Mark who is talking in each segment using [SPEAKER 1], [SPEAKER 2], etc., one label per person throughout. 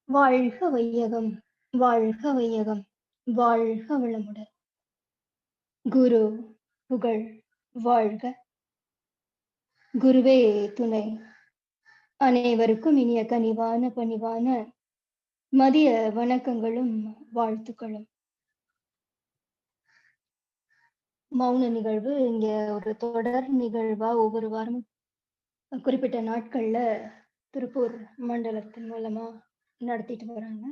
[SPEAKER 1] வாழ்க வையகம், வாழ்க வையகம், வாழ்க வளமுடன். குரு புகழ் வாழ்க. குருவே துணை. அனைவருக்கும் இனிய கனிவான பணிவான மதிய வணக்கங்களும் வாழ்த்துக்களும். மௌன நிகழ்வு இங்க ஒரு தொடர் நிகழ்வா ஒவ்வொரு வாரமும் குறிப்பிட்ட நாட்கள்ல திருப்பூர் மண்டலத்தின் மூலமா நடத்திட்டு வராங்க.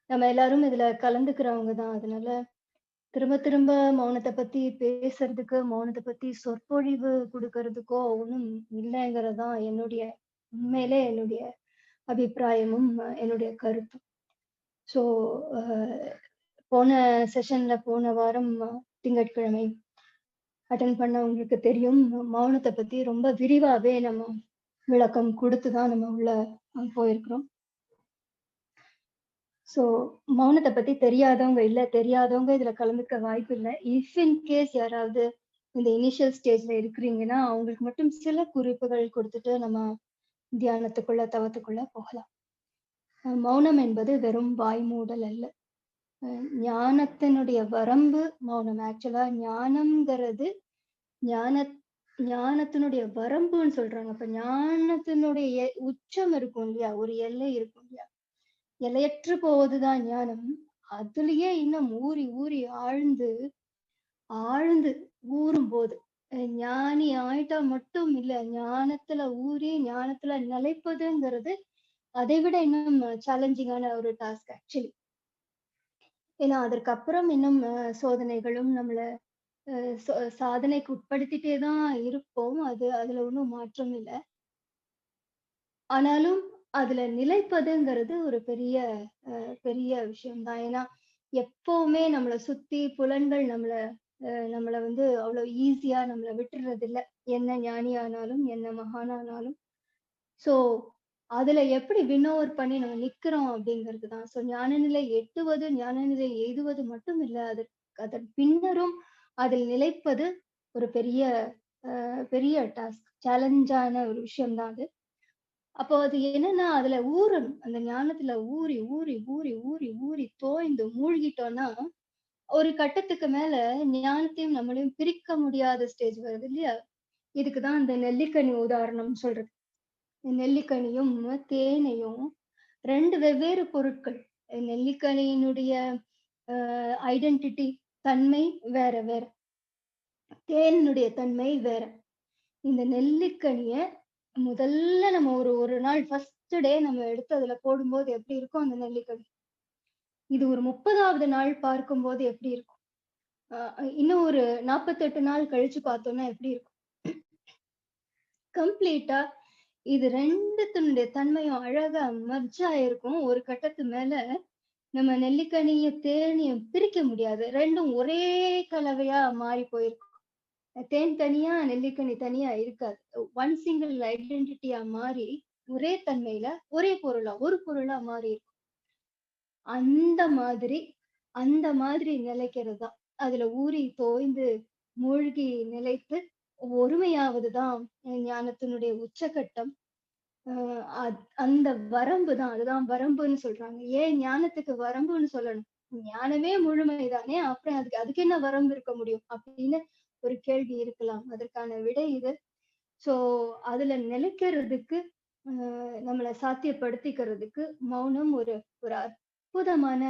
[SPEAKER 1] நம்ம எல்லாரும் இதுல கலந்துக்கிறவங்க தான். அதனால திரும்ப திரும்ப மௌனத்தை பத்தி பேசுறதுக்கு, மௌனத்தை பத்தி சொற்பொழிவு கொடுக்கறதுக்கோ ஒண்ணும் இல்லைங்கிறதுதான் உண்மையிலே என்னுடைய அபிப்பிராயமும் என்னுடைய கருத்தும். ஸோ போன செஷன்ல போன வாரம் திங்கட்கிழமை அட்டன் பண்ணவங்களுக்கு தெரியும். மௌனத்தை பத்தி ரொம்ப விரிவாவே நம்ம விளக்கம் கொடுத்துதான் நம்ம உள்ள போயிருக்கிறோம். ஸோ மௌனத்தை பத்தி தெரியாதவங்க இதுல கலந்துக்க வாய்ப்பு இல்லை. இஃப் இன் கேஸ் யாராவது இந்த இனிஷியல் ஸ்டேஜ்ல இருக்கிறீங்கன்னா அவங்களுக்கு மட்டும் சில குறிப்புகள் கொடுத்துட்டு நம்ம தியானத்துக்குள்ள தவத்துக்குள்ள போகலாம். மௌனம் என்பது வெறும் வாய் மூடல் அல்ல. ஞானத்தினுடைய வரம்பு மௌனம். ஆக்சுவலா ஞானம்ங்கிறது ஞானத்தினுடைய வரம்புன்னு சொல்றாங்க. அப்ப ஞானத்தினுடைய உச்சம் இருக்கும் இல்லையா, ஒரு எல்லை இருக்கும் இல்லையா, எல்லையற்று போவதுதான் ஞானம். அதுலயே இன்னும் ஊறி ஊறி ஆழ்ந்து ஆழ்ந்து ஊறும் போது ஞானி ஆயிட்டா மட்டும் இல்ல, ஞானத்துல ஊறி ஞானத்துல நிலைப்பதுங்கிறது அதை விட இன்னும் சேலஞ்சிங்கான ஒரு டாஸ்க் ஆக்சுவலி. ஏன்னா அதற்கப்புறம் இன்னும் சோதனைகளும் நம்மள சாதனைக்கு உட்படுத்திட்டே தான் இருப்போம். அதுல ஒன்றும் மாற்றம் இல்லை. ஆனாலும் அதுல நிலைப்பதுங்கிறது ஒரு பெரிய பெரிய விஷயம்தான். ஏன்னா எப்பவுமே நம்மள சுத்தி புலன்கள் நம்மள வந்து அவ்வளவு ஈஸியா நம்மள விட்டுறது இல்ல. என்ன ஞானியானாலும் என்ன மகானானாலும். சோ அதுல எப்படி வின் ஓவர் பண்ணி நம்ம நிக்கிறோம் அப்படிங்கிறதுதான். சோ ஞானநிலை எட்டுவது, ஞானநிலை எய்துவது மட்டும் இல்ல, அதன் பின்னரும் அதில் நிலைப்பது ஒரு பெரிய பெரிய டாஸ்க், சேலஞ்சான ஒரு விஷயம்தான் அது. அப்போ அது என்னன்னா அதுல ஊறணும். அந்த ஞானத்துல ஊறி ஊறி ஊறி ஊறி ஊறி தோய்ந்து மூழ்கிட்டோம்னா ஒரு கட்டத்துக்கு மேல ஞானத்தையும் நம்மளையும் பிரிக்க முடியாத ஸ்டேஜ் வருது இல்லையா. இதுக்குதான் இந்த நெல்லிக்கனி உதாரணம் சொல்றது. நெல்லிக்கனியும் தேனையும் ரெண்டு வெவ்வேறு பொருட்கள். நெல்லிக்கனியினுடைய ஐடென்டிட்டி, தன்மை வேற வேற, தேனுடைய தன்மை வேற. இந்த நெல்லிக்கனிய முதல்ல நம்ம ஒரு நாள் ஃபர்ஸ்ட் டே நம்ம எடுத்து அதுல போடும்போது எப்படி இருக்கும் அந்த நெல்லிக்கனி, இது ஒரு 30வது நாள் பார்க்கும்போது எப்படி இருக்கும், இன்னும் ஒரு 48 நாள் கழிச்சு பார்த்தோம்னா எப்படி இருக்கும். கம்ப்ளீட்டா இது ரெண்டுத்தினுடைய தன்மையும் அழகா மர்ஜ் ஆயிருக்கும். ஒரு கட்டத்து மேல நம்ம நெல்லிக்கனியும் தேனையும் பிரிக்க முடியாது. ரெண்டும் ஒரே கலவையா மாறி போயிருக்கும். தேன் தனியா, நெல்லிக்கனி தனியா இருக்காது. ஒன் சிங்கிள் ஐடென்டிட்டியா மாறி ஒரே தன்மையில ஒரே பொருளா, ஒரு பொருளா மாறி இருக்கும். அந்த மாதிரி அந்த மாதிரி நிலைக்கிறது தான். அதுல ஊறி தோய்ந்து மூழ்கி நிலைத்து ஒருமையாவதுதான் ஞானத்தினுடைய உச்சகட்டம். அந்த வரம்பு தான், அதுதான் வரம்புன்னு சொல்றாங்க. ஏன் ஞானத்துக்கு வரம்புன்னு சொல்லணும்? ஞானமே முழுமைதானே, அப்புறம் அதுக்கு என்ன வரம்பு இருக்க முடியும் அப்படின்னு ஒரு கேள்வி இருக்கலாம். அதற்கான விடை இது. சோ அதுல நிலைக்கிறதுக்கு நம்மள சாத்தியப்படுத்திக்கிறதுக்கு மௌனம் ஒரு ஒரு அற்புதமான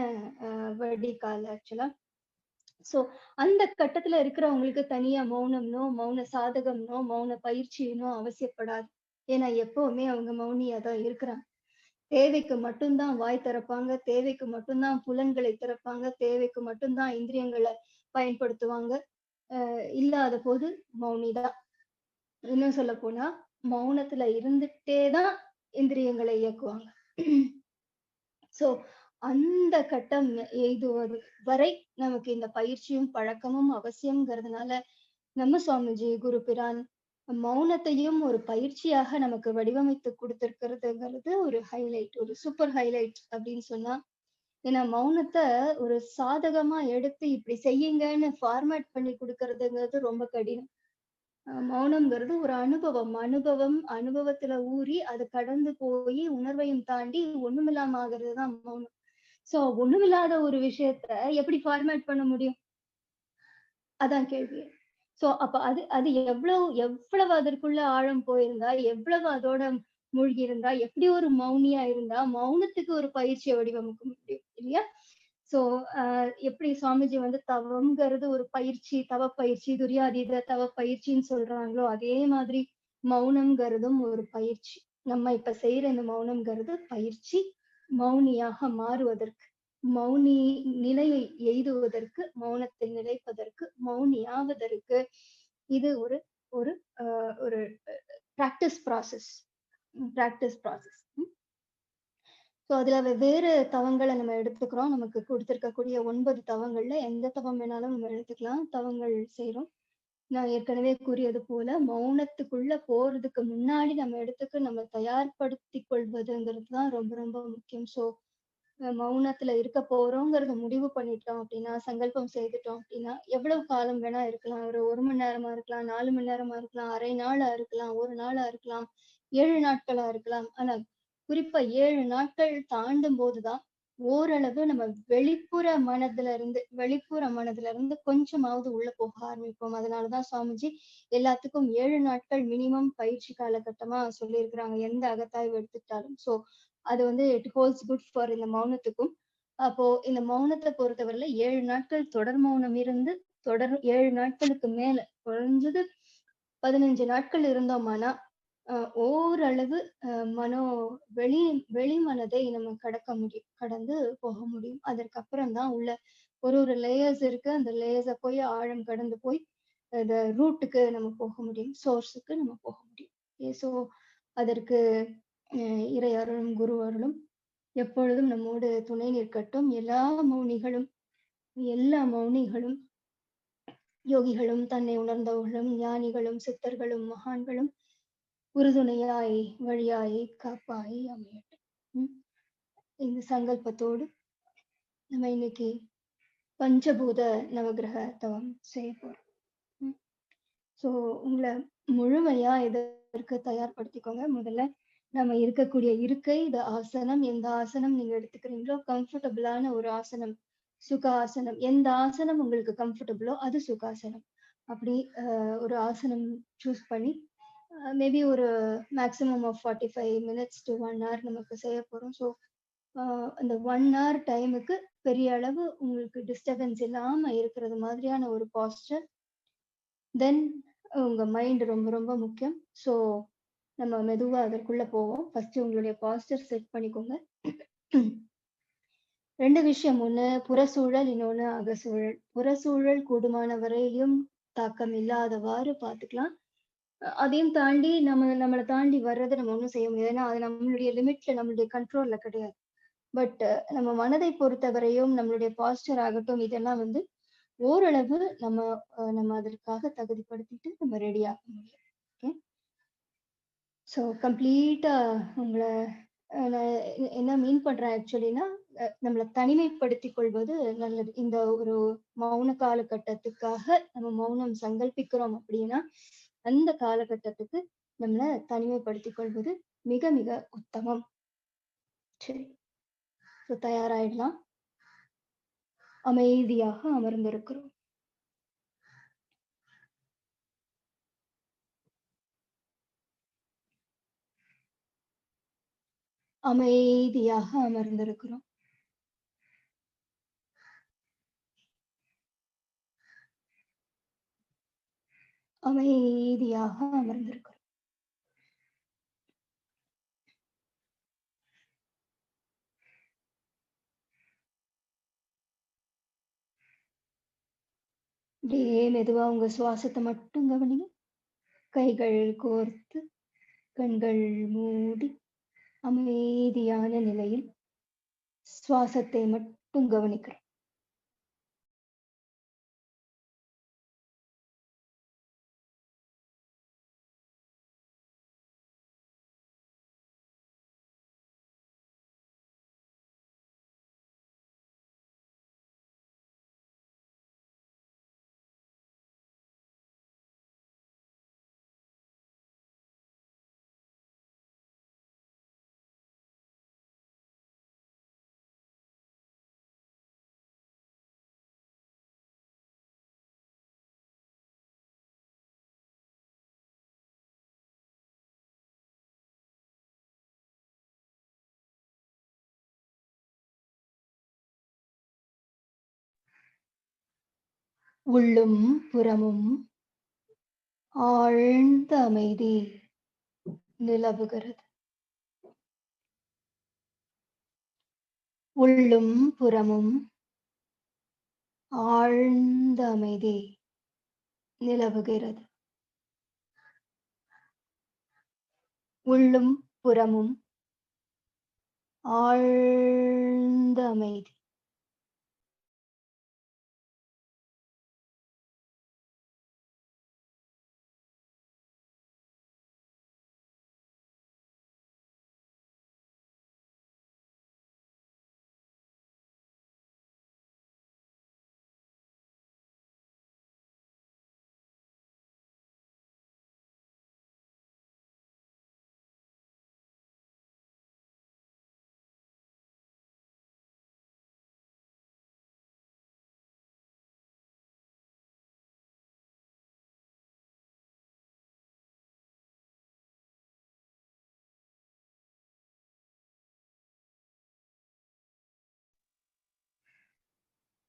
[SPEAKER 1] வழிகால் ஆக்சுவலா. சோ அந்த கட்டத்துல இருக்கிறவங்களுக்கு தனியா மௌனம்னோ, மௌன சாதகம்னோ, மௌன பயிற்சினோ அவசியப்படாது. ஏன்னா எப்பவுமே அவங்க மௌனியா தான் இருக்கிறாங்க. தேவைக்கு மட்டும்தான் வாய் திறப்பாங்க, தேவைக்கு மட்டும்தான் புலன்களை திறப்பாங்க, தேவைக்கு மட்டும்தான் இந்திரியங்களை பயன்படுத்துவாங்க. இல்லாத போது மௌனிதான். இன்னும் சொல்ல போனா மௌனத்துல இருந்துட்டே தான் இந்திரியங்களை இயக்குவாங்க. சோ அந்த கட்டம் எய்துவது வரை நமக்கு இந்த பயிற்சியும் பழக்கமும் அவசியம்ங்கிறதுனால நம்ம சுவாமிஜி குரு பிரான் மௌனத்தையும் ஒரு பயிற்சியாக நமக்கு வடிவமைத்து கொடுத்திருக்கிறதுங்கிறது ஒரு ஹைலைட், ஒரு சூப்பர் ஹைலைட் அப்படின்னு சொன்னா. ஏன்னா மௌனத்தை ஒரு சாதகமா எடுத்து இப்படி செய்யுங்கன்னு ஃபார்மேட் பண்ணி கொடுக்கறதுங்கிறது ரொம்ப கடினம். மௌனம்ங்கிறது ஒரு அனுபவம். அனுபவத்துல ஊறி அது கடந்து போயி உணர்வையும் தாண்டி ஒண்ணுமில்லாம ஆகுறது தான் மௌனம். சோ ஒண்ணுமில்லாத ஒரு விஷயத்த எப்படி ஃபார்மேட் பண்ண முடியும்? அதான் கேள்வி. சோ அப்ப அது அது எவ்வளவு அதற்குள்ள ஆழம் போயிருந்தா, எவ்வளவு அதோட மூழ்கி இருந்தா, எப்படி ஒரு மௌனியா இருந்தா, மௌனத்துக்கு ஒரு பயிற்சிய வடிவமைக்க முடியும் இல்லையா? சோ எப்படி சுவாமிஜி வந்து தவம்ங்கிறது ஒரு பயிற்சி, தவப்பயிற்சி, துரியாதீத தவப்பயிற்சின்னு சொல்றாங்களோ, அதே மாதிரி மௌனம்ங்கிறதும் ஒரு பயிற்சி. நம்ம இப்ப செய்யற இந்த மௌனம்ங்கிறது பயிற்சி. மௌனியாக மாறுவதற்கு, மௌனி நிலையை எய்துவதற்கு, மௌனத்தில் நிலைப்பதற்கு, மௌனியாவதற்கு இது ஒரு ஒரு ஒரு practice process. Practice process. So அதுல வெவ்வேறு தவங்கள நம்ம எடுத்துக்கிறோம். நமக்கு குடுத்திருக்கக்கூடிய 9 தவங்கள்ல எந்த தவம் வேணாலும் நம்ம எடுத்துக்கலாம். தவங்கள் செய்றோம். நான் ஏற்கனவே கூறியது போல, மௌனத்துக்குள்ள போறதுக்கு முன்னாடி நம்ம இடத்துக்கு நம்ம தயார்படுத்திக் கொள்வதுங்கிறது தான் ரொம்ப ரொம்ப முக்கியம். ஸோ மௌனத்துல இருக்க போறோங்கிறத முடிவு பண்ணிட்டோம் அப்படின்னா, சங்கல்பம் செய்துட்டோம் அப்படின்னா, எவ்வளவு காலம் வேணா இருக்கலாம். ஒரு 1 மணி நேரமா இருக்கலாம், 4 மணி நேரமா இருக்கலாம், அரை நாளா இருக்கலாம், 1 நாளா இருக்கலாம், 7 நாட்களா இருக்கலாம். ஆனா குறிப்பா 7 நாட்கள் தாண்டும்போது தான், ஓரளவு நம்ம வெளிப்புற மனதுல இருந்து கொஞ்சமாவது உள்ள போக ஆரம்பிப்போம். அதனால தான் சுவாமிஜி எல்லாத்துக்கும் 7 நாட்கள் மினிமம் பயிற்சி காலகட்டமா சொல்லியிருக்கிறாங்க. எந்த அகத்தாய்வு எடுத்துக்கிட்டாலும். ஸோ அது வந்து இட் ஹோல்ட்ஸ் குட் ஃபார் இந்த மௌனத்துக்கும். அப்போ இந்த மௌனத்த பொறுத்தவரையில 7 நாட்கள் தொடர் மௌனம் இருந்து, தொடர் 7 நாட்களுக்கு மேல குறைஞ்சது 15 நாட்கள் இருந்தோமானா, அ ஓரளவு மனோ வெளி வெளி மனதை நம்ம கடக்க முடியும். கடந்து போக முடியும். அதற்கப்புறம் தான் உள்ள ஒரு லேயர்ஸ் இருக்கு. அந்த லேயர்ஸ போய் ஆழம் கடந்து போய் அந்த ரூட்டுக்கு நம்ம போக முடியும். சோர்ஸுக்கு நம்ம போக முடியும். ஸோ அதற்கு இறை அருளும், குரு அருளும் எப்பொழுதும் நம்மோடு துணை நிற்கட்டும். எல்லா மௌனிகளும், யோகிகளும், தன்னை உணர்ந்தவர்களும், ஞானிகளும், சித்தர்களும், மகான்களும் உறுதுணையாய், வழியாய், காப்பாய் அமையட்டும். ம். இந்த சங்கல்பத்தோடு நம்ம இன்னைக்கு பஞ்சபூத நவக்கிரக தவம் செய்ய போறோம். ம். ஸோ உங்கள முழுமையா இதற்கு தயார்படுத்திக்கோங்க. முதல்ல நம்ம இருக்கக்கூடிய இருக்கை, இது ஆசனம். எந்த ஆசனம் நீங்க எடுத்துக்கிறீங்களோ, கம்ஃபர்டபுளான ஒரு ஆசனம். சுக ஆசனம். எந்த ஆசனம் உங்களுக்கு கம்ஃபர்டபுளோ அது சுகாசனம். அப்படி ஒரு ஆசனம் சூஸ் பண்ணி மேபி ஒரு maximum of 45 minutes to 1 hour நமக்கு செய்ய போறோம். ஸோ அந்த 1 ஹவர் டைமுக்கு பெரிய அளவு உங்களுக்கு டிஸ்டர்பன்ஸ் இல்லாம இருக்கிறது மாதிரியான ஒரு பாஸ்டர். தென் உங்க மைண்ட் ரொம்ப ரொம்ப முக்கியம். ஸோ நம்ம மெதுவா அதற்குள்ள போவோம். ஃபர்ஸ்ட் உங்களுடைய பாஸ்டர் செட் பண்ணிக்கோங்க. 2 விஷயம். ஒண்ணு புறச்சூழல், இன்னொன்னு அகச்சூழல். புறச்சூழல் கூடுமான வரையிலும் தாக்கம் இல்லாதவாறு பார்த்துக்கலாம். அதையும் தாண்டி நம்மள தாண்டி வர்றத நம்ம ஒண்ணும் செய்ய முடியாது. ஏன்னா, அது நம்மளுடைய லிமிட்ல, நம்மளுடைய கண்ட்ரோல்ல கிடையாது. பட் நம்ம மனதை பொறுத்தவரையும், நம்மளுடைய பாஸ்டர் ஆகட்டும், இதெல்லாம் வந்து ஓரளவு நம்ம அதற்காக தகுதிப்படுத்திட்டு நம்ம ரெடி ஆக முடியும். ஓகே. ஸோ கம்ப்ளீட்டா உங்கள நான் என்ன மீன் பண்றேன் ஆக்சுவலின்னா, நம்மள தனிமைப்படுத்திக் கொள்வது நல்லது. இந்த ஒரு மௌன காலகட்டத்துக்காக நம்ம மௌனம் சங்கல்பிக்கிறோம் அப்படின்னா, அந்த காலகட்டத்துக்கு நம்மள தனிமைப்படுத்திக் கொள்வது மிக மிக உத்தமம். சரி. ஸோ தயாராயிடலாம். அமைதியாக அமர்ந்திருக்கிறோம். அமைதியாக அமர்ந்திருக்கிறோம். அமைதியாக அமர்ந்திருக்கிறோம். அப்படியே மெதுவா உங்க சுவாசத்த மட்டும் கவனிங்க. கைகள் கோர்த்து, கண்கள் மூடி, அமைதியான நிலையில் சுவாசத்தை மட்டும் கவனிக்கிறோம். உள்ளும் புறமும் ஆழ்ந்த அமைதி நிலவுகிறது. உள்ளும் புறமும் ஆழ்ந்த அமைதி நிலவுகிறது. உள்ளும் புறமும் ஆழ்ந்த அமைதி.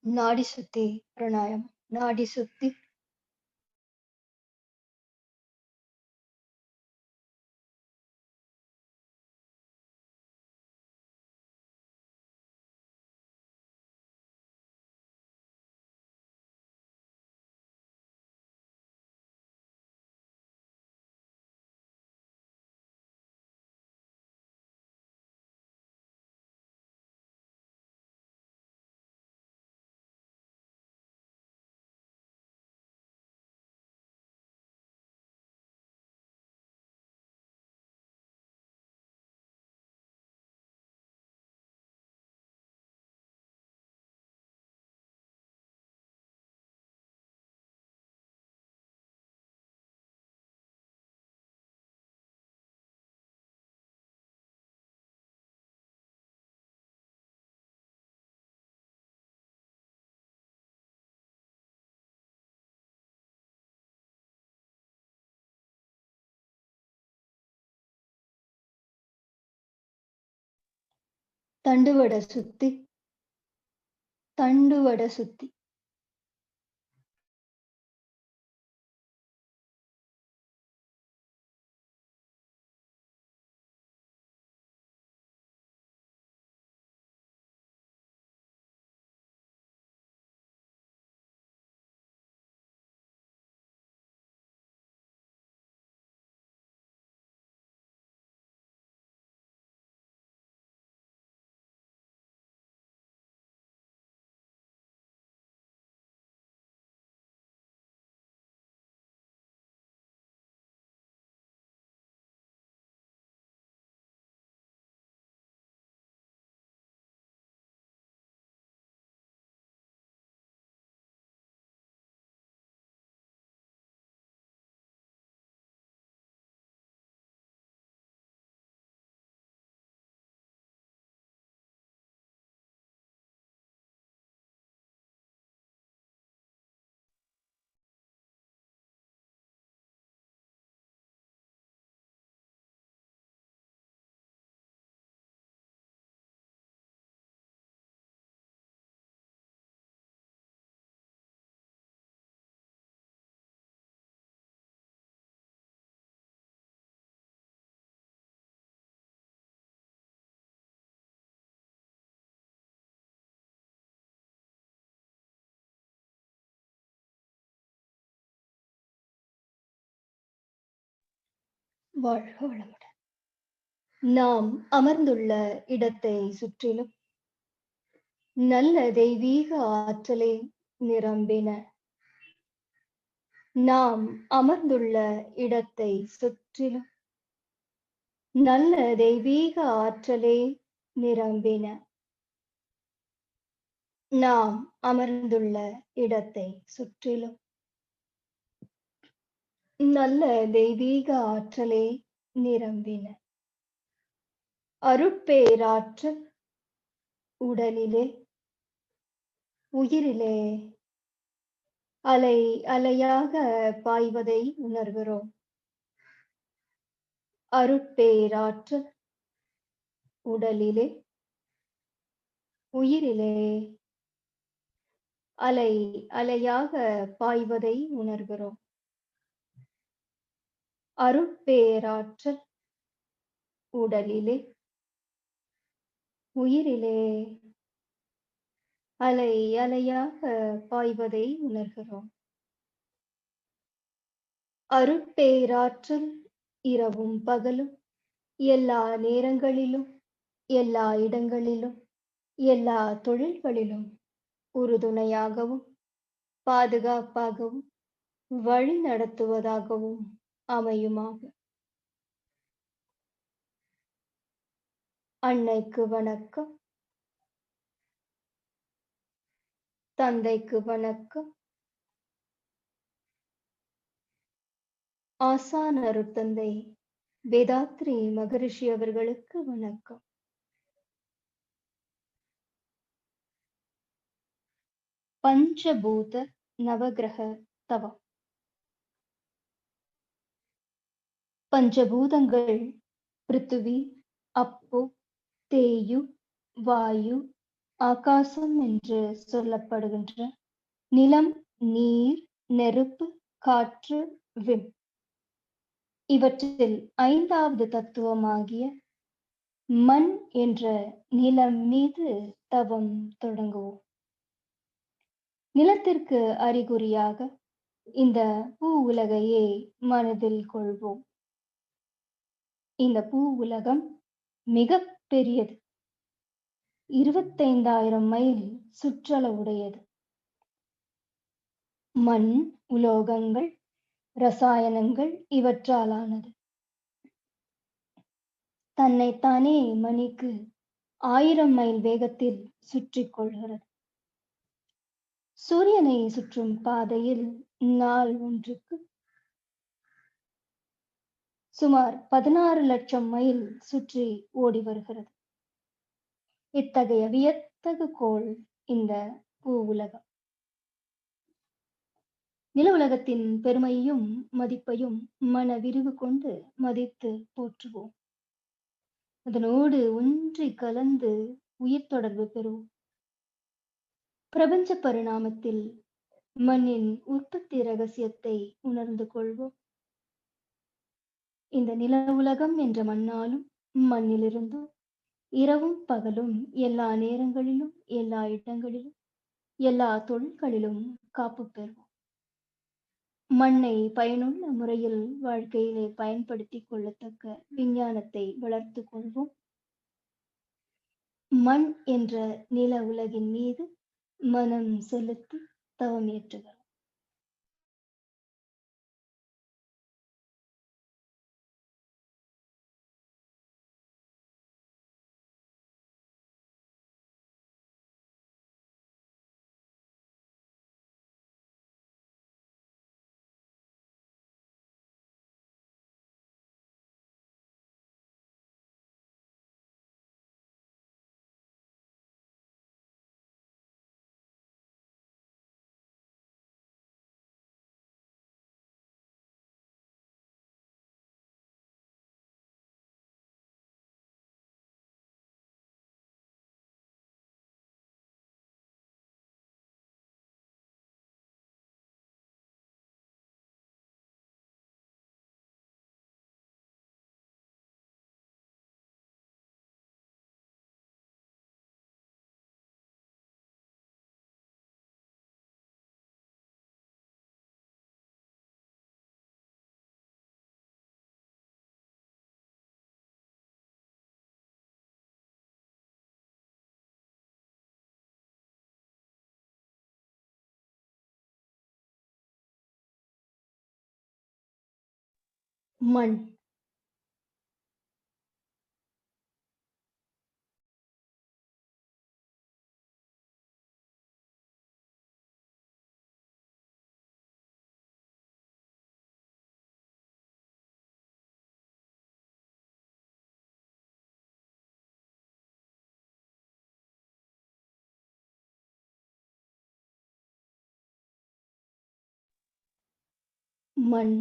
[SPEAKER 1] நாடி சுத்தி பிராணாயாமம். நாடி சுத்தி தண்டுவட சுத்தி தண்டுவட சுத்தி. வாழ்க வளமுடன். நாம் அமர்ந்துள்ள இடத்தை சுற்றிலும் நல்ல தெய்வீக ஆற்றலை நிரம்பின. நாம் அமர்ந்துள்ள இடத்தை சுற்றிலும் நல்ல தெய்வீக ஆற்றலே நிரம்பின. நாம் அமர்ந்துள்ள இடத்தை சுற்றிலும் நல்ல தெய்வீக ஆற்றலே நிரம்பின. அருட்பேராற்றல் உடலிலே உயிரிலே அலை அலையாக பாய்வதை உணர்கிறோம். அருட்பேராற்றல் உடலிலே உயிரிலே அலை அலையாக பாய்வதை உணர்கிறோம். அருட்பேராற்றல் உடலிலே, உயிரிலே அலை அலையாக பாய்வதை உணர்கிறோம். அருட்பேராற்றல் இரவும் பகலும் எல்லா நேரங்களிலும், எல்லா இடங்களிலும், எல்லா தொழில்களிலும் உறுதுணையாகவும், பாதுகாப்பாகவும், வழி நடத்துவதாகவும் அமையுமாக. அன்னைக்கு வணக்கம். தந்தைக்கு வணக்கம். ஆசான் அருட்தந்தை வேதாத்ரி மகரிஷி அவர்களுக்கு வணக்கம். பஞ்சபூத நவகிரக தவம். பஞ்சபூதங்கள் பிருத்திவி, அப்பு, தேயு, வாயு, ஆகாசம் என்று சொல்லப்படுகின்ற நிலம், நீர், நெருப்பு, காற்று, விண். இவற்றில் 5வது தத்துவமாகிய மண் என்ற நிலம் மீது தவம் தொடங்குவோம். நிலத்திற்கு அறிகுறியாக இந்த பூ உலகையே மனதில் கொள்வோம். இந்த பூ உலகம் மிக பெரியது. 25,000 மைல் சுற்றளவுடையது. மண், உலோகங்கள், ரசாயனங்கள் இவற்றாலானது. தன்னைத்தானே மணிக்கு 1000 மைல் வேகத்தில் சுற்றிக் கொள்கிறது. சூரியனை சுற்றும் பாதையில் நாள் ஒன்றுக்கு சுமார் 16 லட்சம் மைல் சுற்றி ஓடி வருகிறது. இத்தகைய வியத்தகு கோள் இந்த பூ உலகம். நில உலகத்தின் பெருமையும் மதிப்பையும் மன விரிவு கொண்டு மதித்து போற்றுவோம். அதனோடு ஒன்றி கலந்து உயிர் தொடர்பு பெறுவோம். பிரபஞ்ச பரிணாமத்தில் மண்ணின் உற்பத்தி ரகசியத்தை உணர்ந்து கொள்வோம். இந்த நில உலகம் என்ற மண்ணாலும் மண்ணிலிருந்தும் இரவும் பகலும் எல்லா நேரங்களிலும், எல்லா இடங்களிலும், எல்லா தொழில்களிலும் காப்பு பெறுவோம். மண்ணை பயனுள்ள முறையில் வாழ்க்கையிலே பயன்படுத்திக் கொள்ளத்தக்க விஞ்ஞானத்தை வளர்த்து கொள்வோம். மண் என்ற நில உலகின் மீது மனம் செலுத்தி தவம் ஏற்றுகிறோம். மண் மண்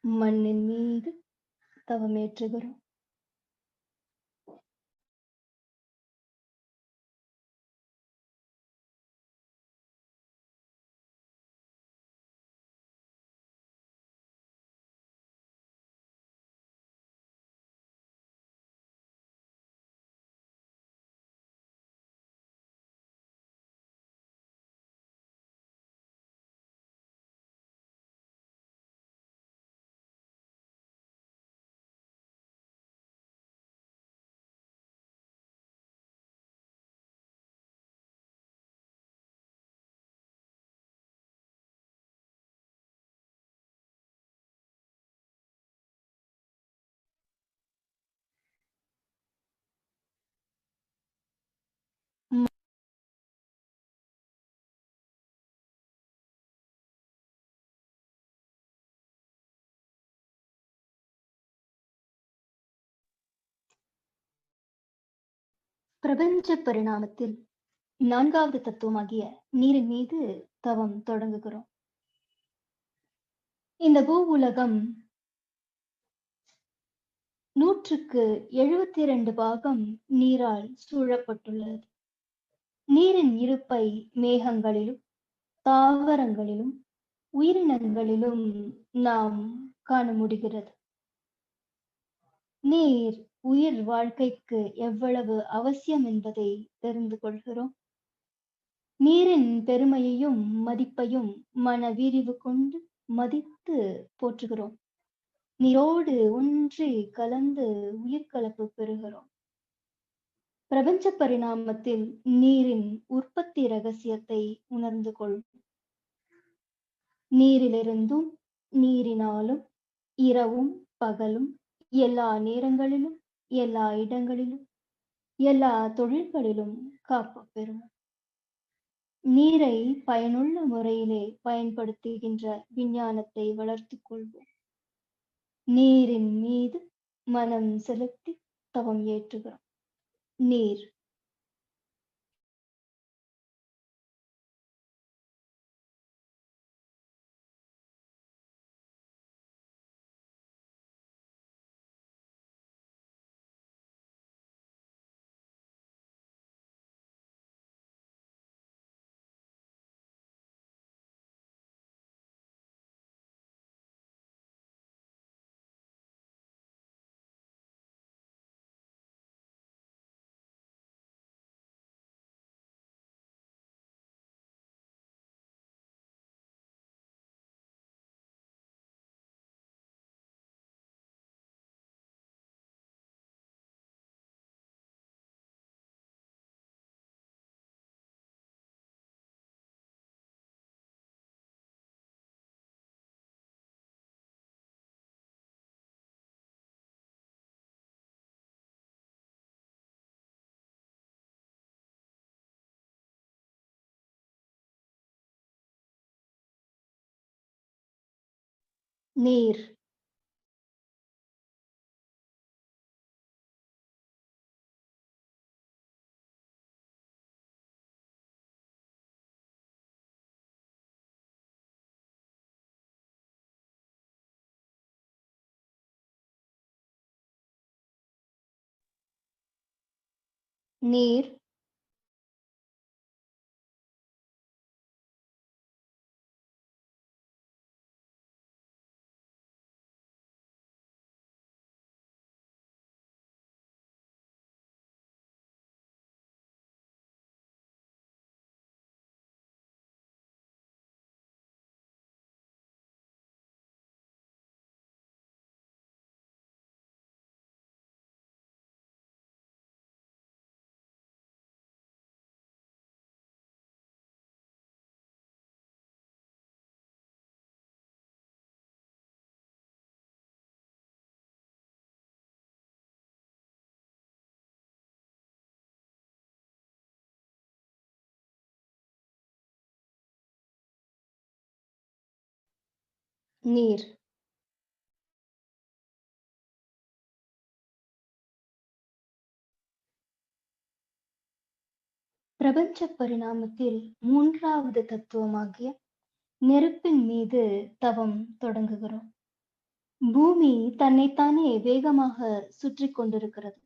[SPEAKER 1] மண்ணின் மீது தவமேற்றுகிறோம். பிரபஞ்ச பரிணாமத்தில் 4வது தத்துவமாகிய நீரின் மீது தவம் தொடங்குகிறோம். இந்த பூ உலகம் 100க்கு 72 பாகம் நீரால் சூழப்பட்டுள்ளது. நீரின் இருப்பை மேகங்களிலும், தாவரங்களிலும், உயிரினங்களிலும் நாம் காண முடிகிறது. நீர் உயிர் வாழ்க்கைக்கு எவ்வளவு அவசியம் என்பதை தெரிந்து கொள்கிறோம். நீரின் பெருமையையும் மதிப்பையும் மன விரிவு கொண்டு மதித்து போற்றுகிறோம். நீரோடு ஒன்றி கலந்து உயிர்கலப்பு பெறுகிறோம். பிரபஞ்ச பரிணாமத்தில் நீரின் உற்பத்தி ரகசியத்தை உணர்ந்து கொள்வோம். நீரிலிருந்தும் நீரினாலும் இரவும் பகலும் எல்லா நேரங்களிலும் எல்லா இடங்களிலும் எல்லா தொழில்களிலும் காப்பு பெறுவோம். நீரை பயனுள்ள முறையிலே பயன்படுத்துகின்ற விஞ்ஞானத்தை வளர்த்துக் கொள்வோம். நீரின் மீது மனம் செலுத்தி தவம் ஏற்றுகிறோம். நீர் நீர் நீர் நீர் பிரபஞ்ச பரிணாமத்தில் 3வது தத்துவமாகிய நெருப்பின் மீது தவம் தொடங்குகிறோம். பூமி தன்னைத்தானே வேகமாக சுற்றி கொண்டிருக்கிறது.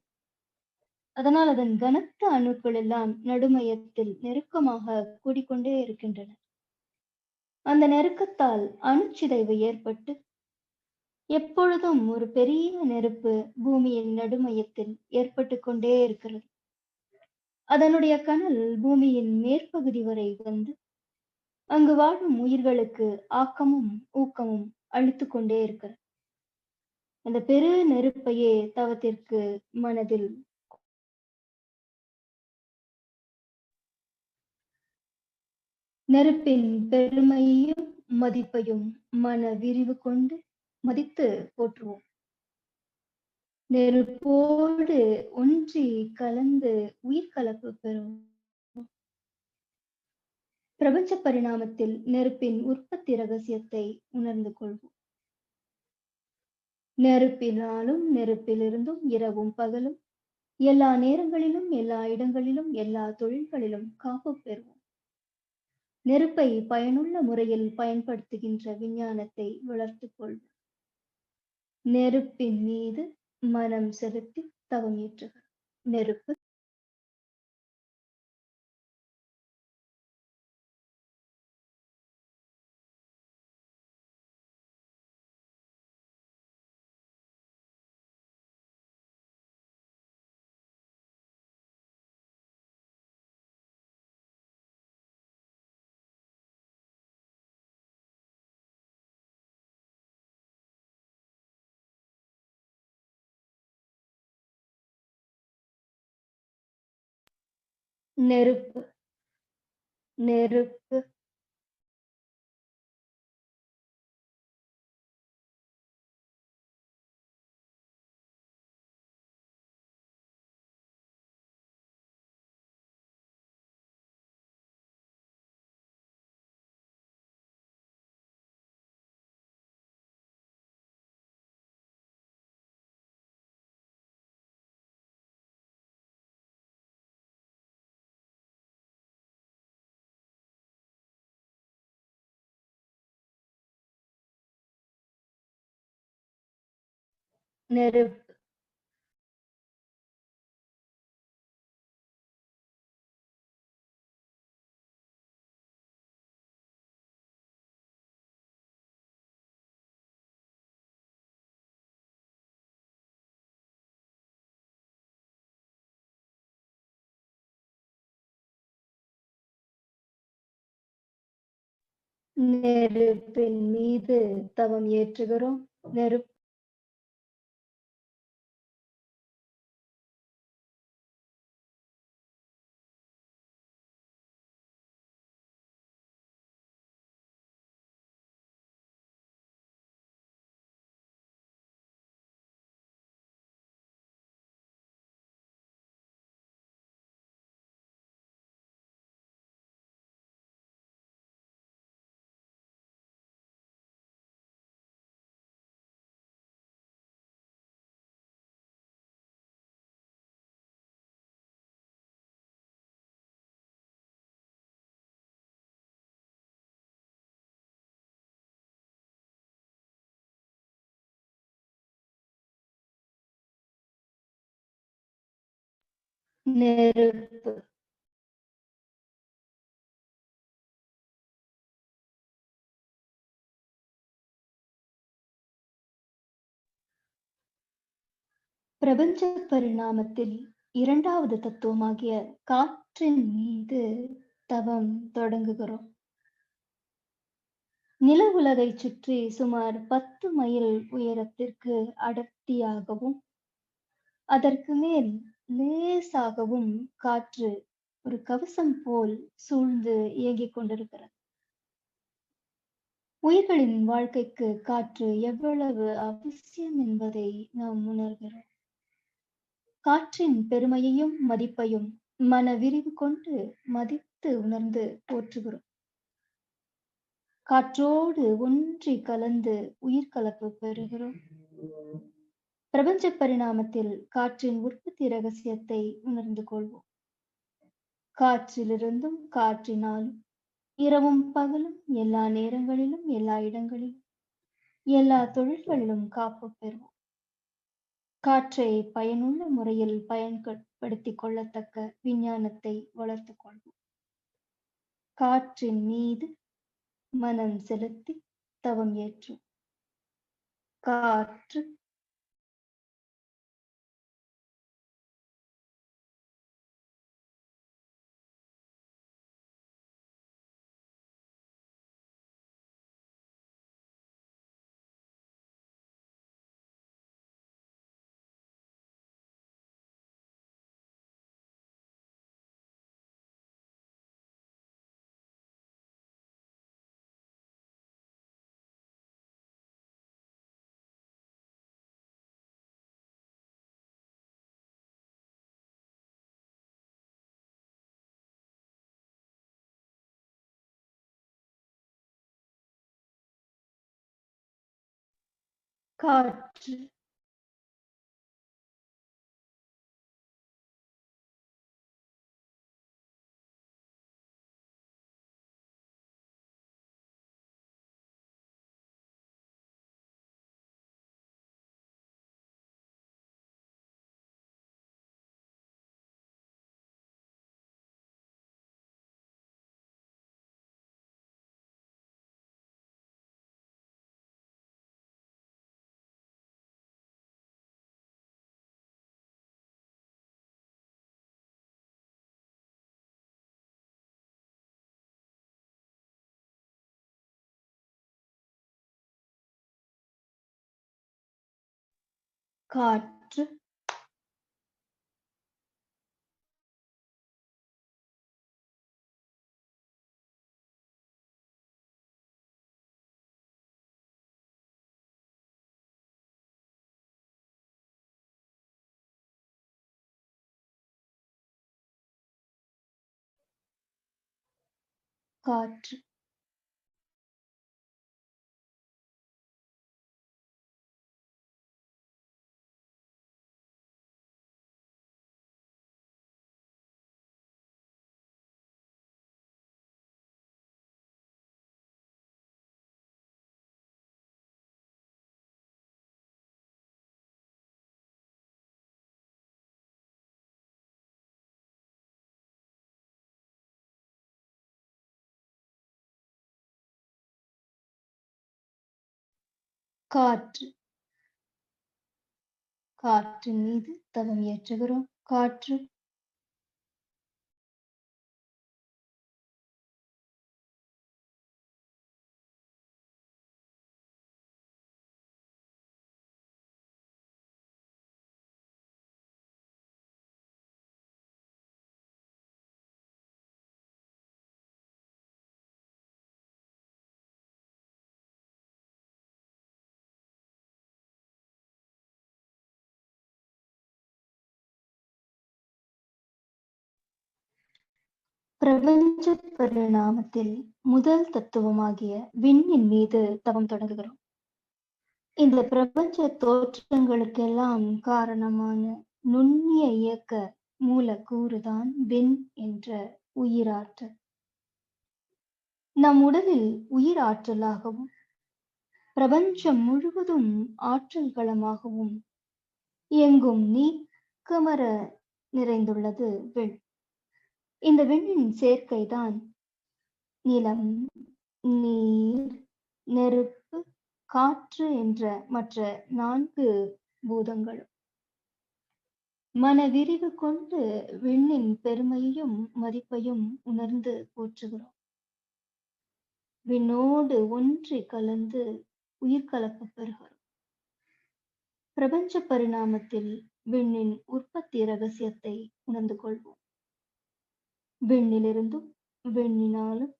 [SPEAKER 1] அதனால் அதன் கனத்த அணுக்கள் எல்லாம் நடுமையத்தில் நெருக்கமாக கூடிக்கொண்டே இருக்கின்றன. அந்த நெருக்கத்தால் அணுச்சிதைவு ஏற்பட்டு எப்பொழுதும் ஒரு பெரிய நெருப்பு பூமியின் நடுமையத்தில் ஏற்பட்டு கொண்டே இருக்கிறது. அதனுடைய கனல் பூமியின் மேற்பகுதி வரை வந்து அங்கு வாழும் உயிர்களுக்கு ஆக்கமும் ஊக்கமும் அளித்துக் கொண்டே இருக்கிறது. அந்த பெரு நெருப்பையே தவத்திற்கு மனதில் நெருப்பின் பெருமையையும் மதிப்பையும் மன விரிவு கொண்டு மதித்து போற்றுவோம். நெருப்போடு ஒன்றி கலந்து உயிர்கலப்பு பெறுவோம். பிரபஞ்ச பரிணாமத்தில் நெருப்பின் உற்பத்தி ரகசியத்தை உணர்ந்து கொள்வோம். நெருப்பினாலும் நெருப்பிலிருந்தும் இரவும் பகலும் எல்லா நேரங்களிலும், எல்லா இடங்களிலும், எல்லா தொழில்களிலும் காப்பு பெறுவோம். நெருப்பை பயனுள்ள முறையில் பயன்படுத்துகின்ற விஞ்ஞானத்தை வளர்த்துக் கொள்வோம். நெருப்பின் மீது மனம் செலுத்தி தவம் ஏற்றுக. நெருப்பு, நெருப்பு, நெருப்பு, நெருப்பு. நெருப்பின் மீது தவம் ஏற்றுகிறோம். நெருப்பு, நெருப்பு. பிரபஞ்ச பரிணாமத்தில் இரண்டாவது தத்துவமாகிய காற்றின் மீது தவம் தொடங்குகிறோம். நில உலகைச் சுற்றி சுமார் 10 மைல் உயரத்திற்கு அடர்த்தியாகவும், அதற்கு மேல் லேசாகவும் காற்று ஒரு கவசம் போல் சூழ்ந்து இயங்கிக் கொண்டிருக்கிறது. உயிர்களின் வாழ்க்கைக்கு காற்று எவ்வளவு அவசியம் என்பதை நாம் உணர்கிறோம். காற்றின் பெருமையையும் மதிப்பையும் மன விரிவு கொண்டு மதித்து உணர்ந்து போற்றுகிறோம். காற்றோடு ஒன்றி கலந்து உயிர் கலப்பு பெறுகிறோம். பிரபஞ்ச பரிணாமத்தில் காற்றின் உற்பத்தி ரகசியத்தை உணர்ந்து கொள்வோம். காற்றிலிருந்தும் காற்றினாலும் இரவும் பகலும் எல்லா நேரங்களிலும் எல்லா இடங்களிலும் எல்லா தொழில்களிலும் காப்பு பெறுவோம். காற்றை பயனுள்ள முறையில் பயன்படுத்திக் கொள்ளத்தக்க விஞ்ஞானத்தை வளர்த்துக் கொள்வோம். காற்றின் மீது மனம் செலுத்தி தவம் ஏற்றும். காற்று, காற்று, காற்று, காற்று, காற்று. காற்றின் மீது தவம் ஏற்றுகிறோம். காற்று, பிரபஞ்ச பரிணாமத்தில் முதல் தத்துவமாகிய விண்ணின் மீது தவம் தொடங்குகிறோம். இந்த பிரபஞ்ச தோற்றங்களுக்கெல்லாம் காரணமான நுண்ணிய இயக்க மூலக்கூறுதான் விண் என்ற உயிராற்றல். நம் உடலில் உயிராற்றலாகவும் பிரபஞ்சம் முழுவதும் ஆற்றல் களமாகவும் எங்கும் நீக்கமற நிறைந்துள்ளது விண். இந்த விண்ணின் சேர்க்கைதான் நிலம், நீர், நெருப்பு, காற்று என்ற மற்ற 4 பூதங்களும். மனவிரிவு கொண்டு விண்ணின் பெருமையையும் மதிப்பையும் உணர்ந்து போற்றுகிறோம். விண்ணோடு ஒன்றி கலந்து உயிர் கலப்பு பெறுகிறோம். பிரபஞ்ச பரிணாமத்தில் விண்ணின் உற்பத்தி ரகசியத்தை உணர்ந்து கொள்வோம். விண்ணிலிருந்தும் விண்ணினாலும்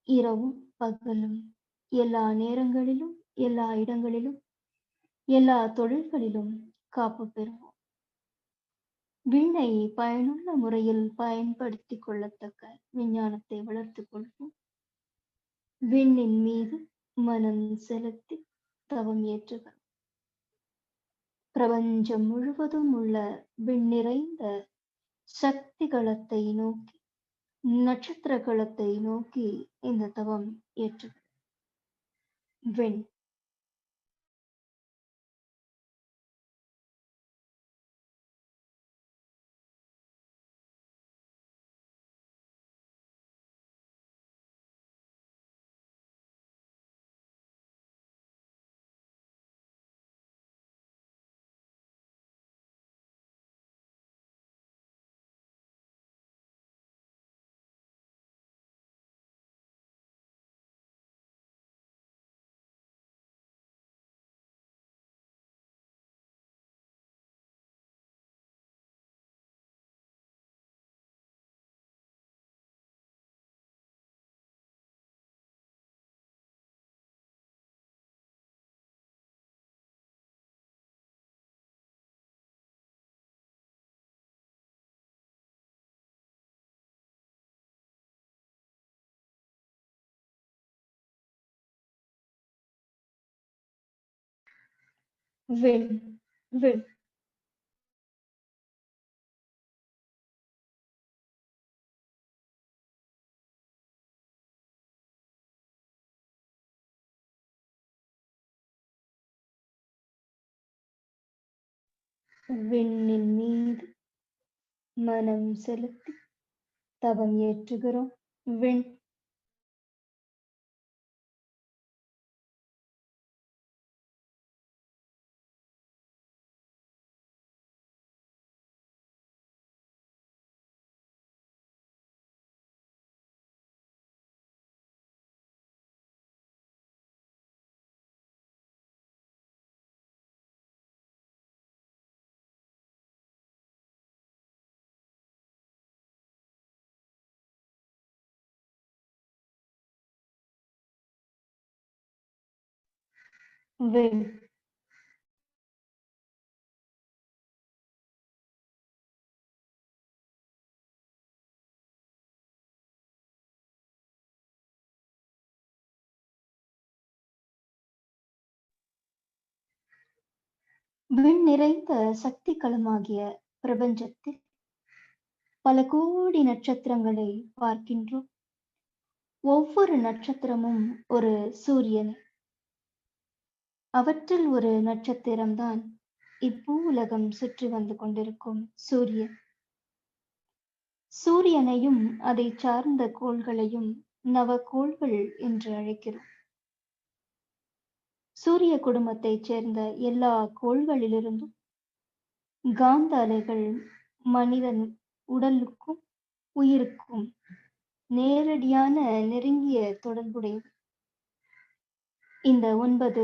[SPEAKER 1] இரவும் பகலும் எல்லா நேரங்களிலும் எல்லா இடங்களிலும் எல்லா தொழில்களிலும் காப்பு பெறுவோம். விண்ணை பயனுள்ள முறையில் பயன்படுத்திக் கொள்ளத்தக்க விஞ்ஞானத்தை வளர்த்துக் கொள்வோம். விண்ணின் மீது மனம் செலுத்தி தவம் ஏற்றுகிறோம். பிரபஞ்சம் முழுவதும் உள்ள விண் நிறைந்த சக்தி களத்தை நோக்கி, நட்சத்திர களத்தை நோக்கி இந்த தவம் ஏற்றுகிறோம். விண், விண், விண். விண்ணின் மீது மனம் செலுத்தி தவம் ஏற்றுகிறோம். விண், வெண். விண் நிறைந்த சக்தி களமாகிய பிரபஞ்சத்தில் பல கோடி நட்சத்திரங்களை பார்க்கின்றோம். ஒவ்வொரு நட்சத்திரமும் ஒரு சூரியனே. அவற்றில் ஒரு நட்சத்திரம்தான் இப்பூ உலகம் சுற்றி வந்து கொண்டிருக்கும் சூரியன். சூரியனையும் அதை சார்ந்த கோள்களையும் நவகோள்கள் என்று அழைக்கிறோம். சூரிய குடும்பத்தைச் சேர்ந்த எல்லா கோள்களிலிருந்தும் காந்த அலைகள் மனிதன் உடலுக்கும் உயிருக்கும் நேரடியான நெருங்கிய தொடர்புடையது. இந்த 9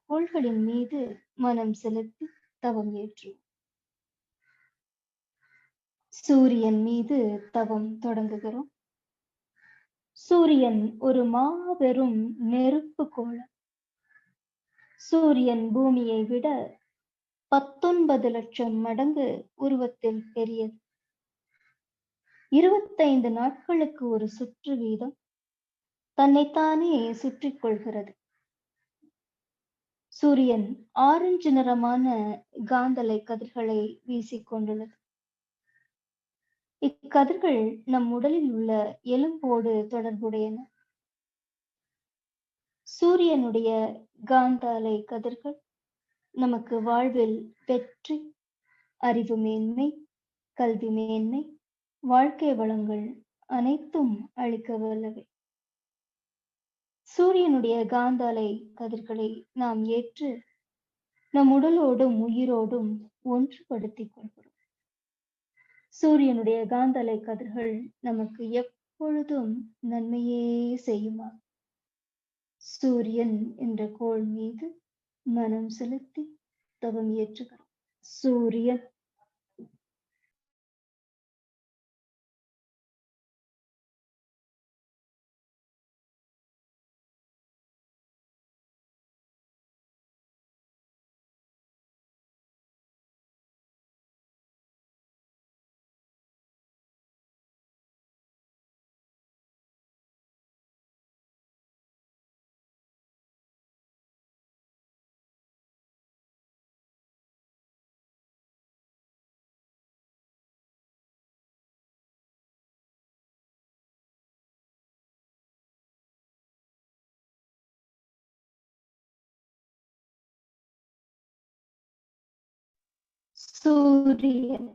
[SPEAKER 1] கோள்களின் மீது மனம் செலுத்தி தவம் ஏற்றும். சூரியன் மீது தவம் தொடங்குகிறோம். சூரியன் ஒரு மாபெரும் நெருப்பு கோளம். சூரியன் பூமியை விட 19 லட்சம் மடங்கு உருவத்தில் பெரியது. 25 நாட்களுக்கு ஒரு சுற்று வீதம் தன்னைத்தானே சுற்றிக் கொள்கிறது. சூரியன் ஆரஞ்சு நிறமான காந்தலை கதிர்களை வீசிக்கொண்டுள்ளது. இக்கதிர்கள் நம் உடலில் உள்ள எலும்போடு தொடர்புடையன. சூரியனுடைய காந்த அலை கதிர்கள் நமக்கு வாழ்வில் வெற்றி, அறிவு மேன்மை, கல்வி மேன்மை, வாழ்க்கை வளங்கள் அனைத்தும் அளிக்க வல்லவை. சூரியனுடைய காந்த அலை கதிர்களை நாம் ஏற்று நம் உடலோடும் உயிரோடும் ஒன்றுபடுத்திக் கொள்கிறோம். சூரியனுடைய காந்த அலை கதிர்கள் நமக்கு எப்பொழுதும் நன்மையே செய்யுமா. சூரியன் என்ற கோள் மீது மனம் செலுத்தி தவம் ஏற்றுகிறோம். சூரியன். சூரியன்.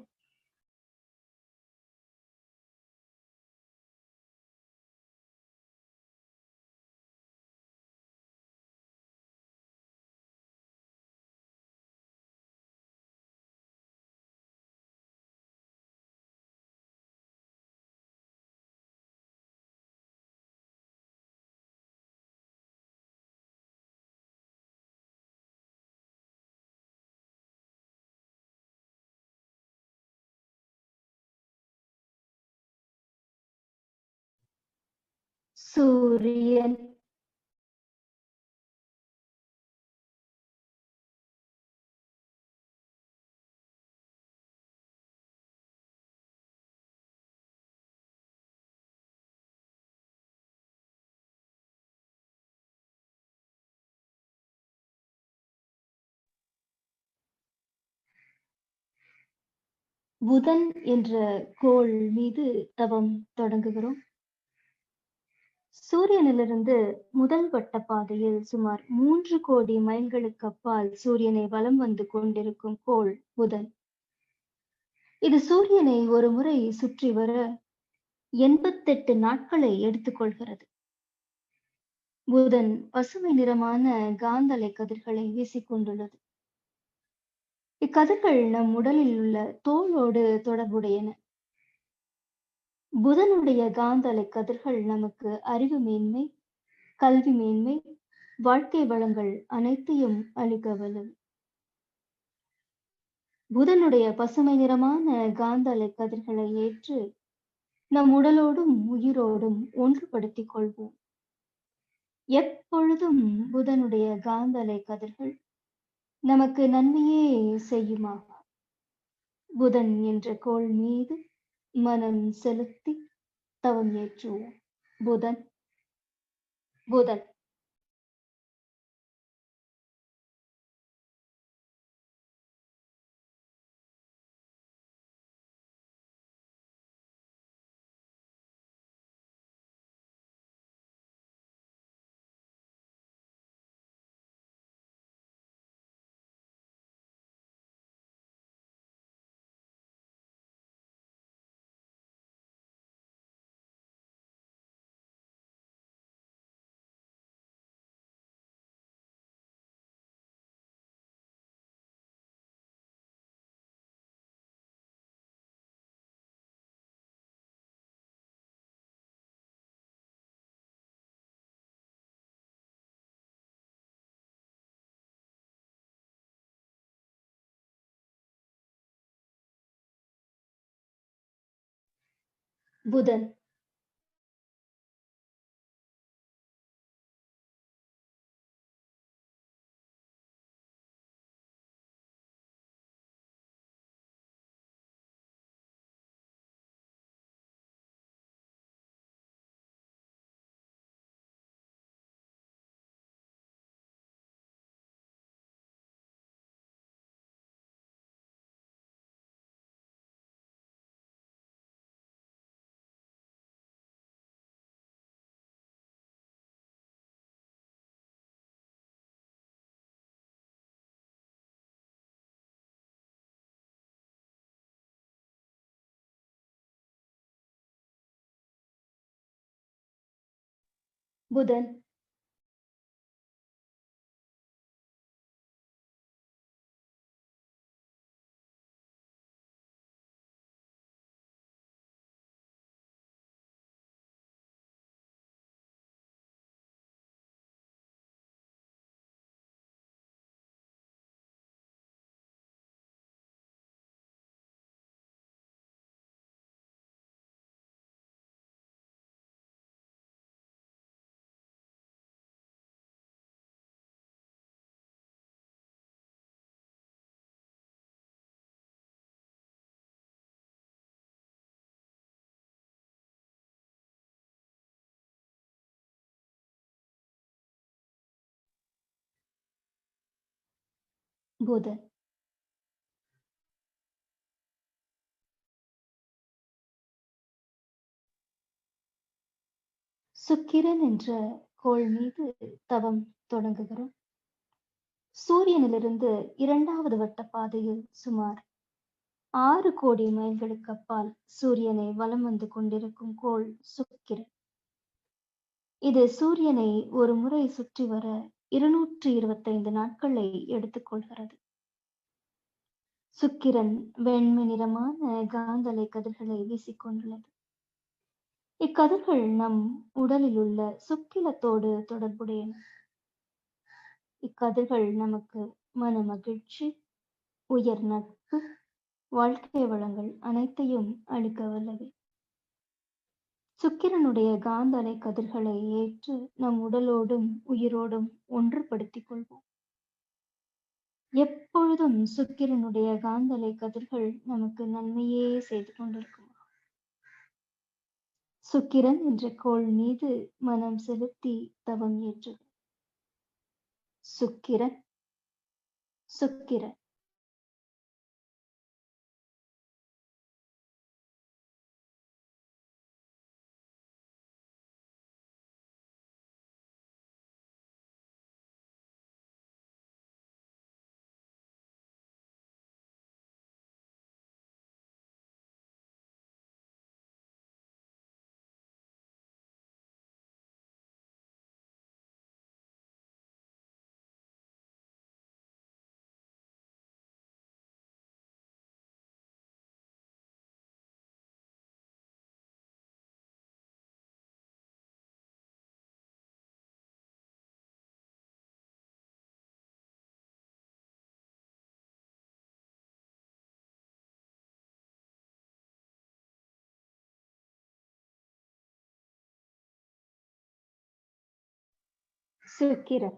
[SPEAKER 1] சூரியன். புதன் என்ற கோள் மீது தவம் தொடங்குகிறோம். சூரியனிலிருந்து முதல் வட்ட பாதையில் சுமார் 3 கோடி மைல்களுக்கு அப்பால் சூரியனை வலம் வந்து கொண்டிருக்கும் கோள் புதன். இது சூரியனை ஒரு முறை சுற்றி வர 88 நாட்களை எடுத்துக்கொள்கிறது. புதன் பசுமை நிறமான காந்தலை கதிர்களை வீசிக்கொண்டுள்ளது. இக்கதிர்கள் நம் உடலில் உள்ள தோலோடு தொடர்புடையன. புதனுடைய காந்தலை கதிர்கள் நமக்கு அறிவு மேன்மை, கல்வி மேன்மை, வாழ்க்கை வளங்கள் அனைத்தையும் அளிக்க வல்லது. புதனுடைய பசுமை நிறமான காந்தலை கதிர்களை ஏற்று நம் உடலோடும் உயிரோடும் ஒன்றுபடுத்திக் கொள்வோம். எப்பொழுதும் புதனுடைய காந்தலை கதிர்கள் நமக்கு நன்மையே செய்யுமா? புதன் என்ற கோள் மீது மனம் செலுத்தி தவம் ஏற்றுவோம். புதன், புதன். புதன், புதன், புதன். சுக்கிரன் என்ற கோள் மீது தவம் தொடங்குகிறோம். சூரியனிலிருந்து 2வது வட்ட பாதையில் சுமார் 6 கோடி மைல்களுக்கு அப்பால் சூரியனை வலம் வந்து கொண்டிருக்கும் கோள் சுக்கிரன். இது சூரியனை ஒரு முறை சுற்றி வர 225 நாட்களை எடுத்துக்கொள்கிறது. சுக்கிரன் வெண்மை நிறமான காந்தலை கதிர்களை வீசிக்கொண்டுள்ளது. இக்கதிர்கள் நம் உடலில் உள்ள சுக்கிலத்தோடு தொடர்புடையன. இக்கதிர்கள் நமக்கு மன மகிழ்ச்சி, உயர் நட்பு, வாழ்க்கை வளங்கள் அனைத்தையும் அளிக்க வல்லவை. சுக்கிரனுடைய காந்த அலை கதிர்களை ஏற்று நம் உடலோடும் உயிரோடும் ஒன்றுபடுத்திக் கொள்வோம். எப்பொழுதும் சுக்கிரனுடைய காந்தலை கதிர்கள் நமக்கு நன்மையே செய்து கொண்டிருக்கும். சுக்கிரன் என்ற கோள் மீது மனம் செலுத்தி தவம் ஏற்று. சுக்கிரன், சுக்கிரன். சுக்கிரன்.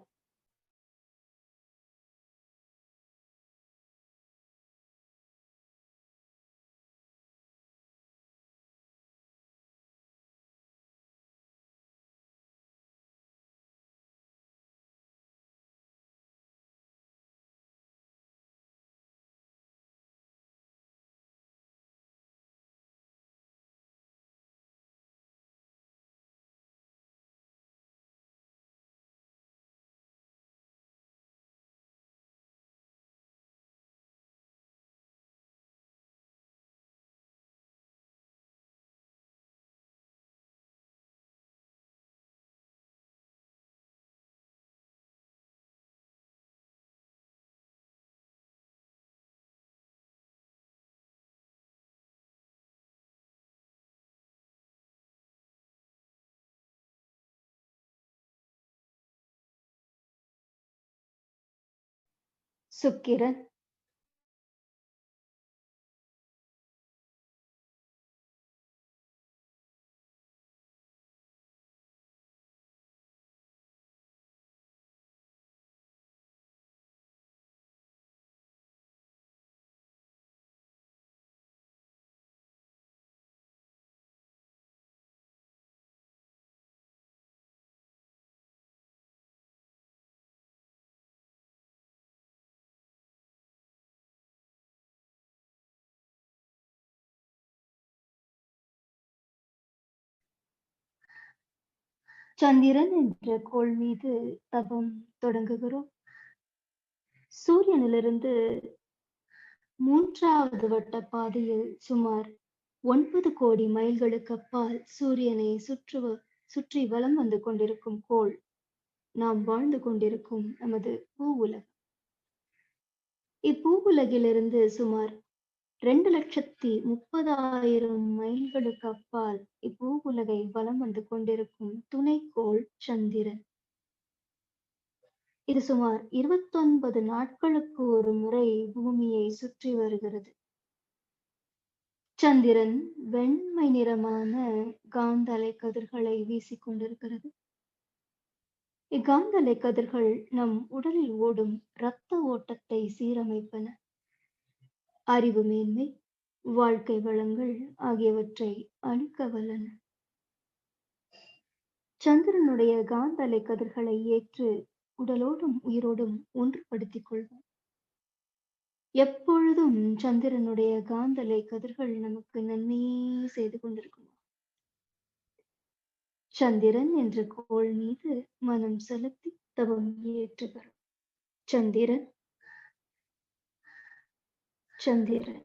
[SPEAKER 1] சுக்கிரன். சந்திரன் என்ற கோள் மீது தவம் தொடங்குகிறோம். சூரியனிலிருந்து 3வது வட்ட பாதையில் சுமார் 9 கோடி மைல்களுக்கு அப்பால் சூரியனை சுற்றி வலம் வந்து கொண்டிருக்கும் கோள் நாம் வாழ்ந்து கொண்டிருக்கும் நமது பூவுலகம். இப்பூவுலகிலிருந்து சுமார் 2,30,000 மைல்களுக்கு அப்பால் இப்பூவுலகை வலம் வந்து கொண்டிருக்கும் துணைக்கோள் சந்திரன். இது சுமார் 29 நாட்களுக்கு ஒரு முறை பூமியை சுற்றி வருகிறது. சந்திரன் வெண்மை நிறமான காந்த அலைக்கதிர்களை வீசிக் கொண்டிருக்கிறது. இக்காந்த அலைக்கதிர்கள் நம் உடலில் ஓடும் இரத்த ஓட்டத்தை சீரமைப்பன. அறிவு மேன்மை, வாழ்க்கை வளங்கள் ஆகியவற்றை அளிக்க வல்லன. சந்திரனுடைய காந்த அலைக்கதிர்களை ஏற்று உடலோடும் உயிரோடும் ஒன்றுபடுத்திக் கொள்வோம். எப்பொழுதும் சந்திரனுடைய காந்த அலைக்கதிர்கள் நமக்கு நன்மையே செய்து கொண்டிருக்கும். சந்திரன் என்ற கோள் மீது மனம் செலுத்தி தவம் ஏற்றுகிறோம். சந்திரன். சந்திரன்.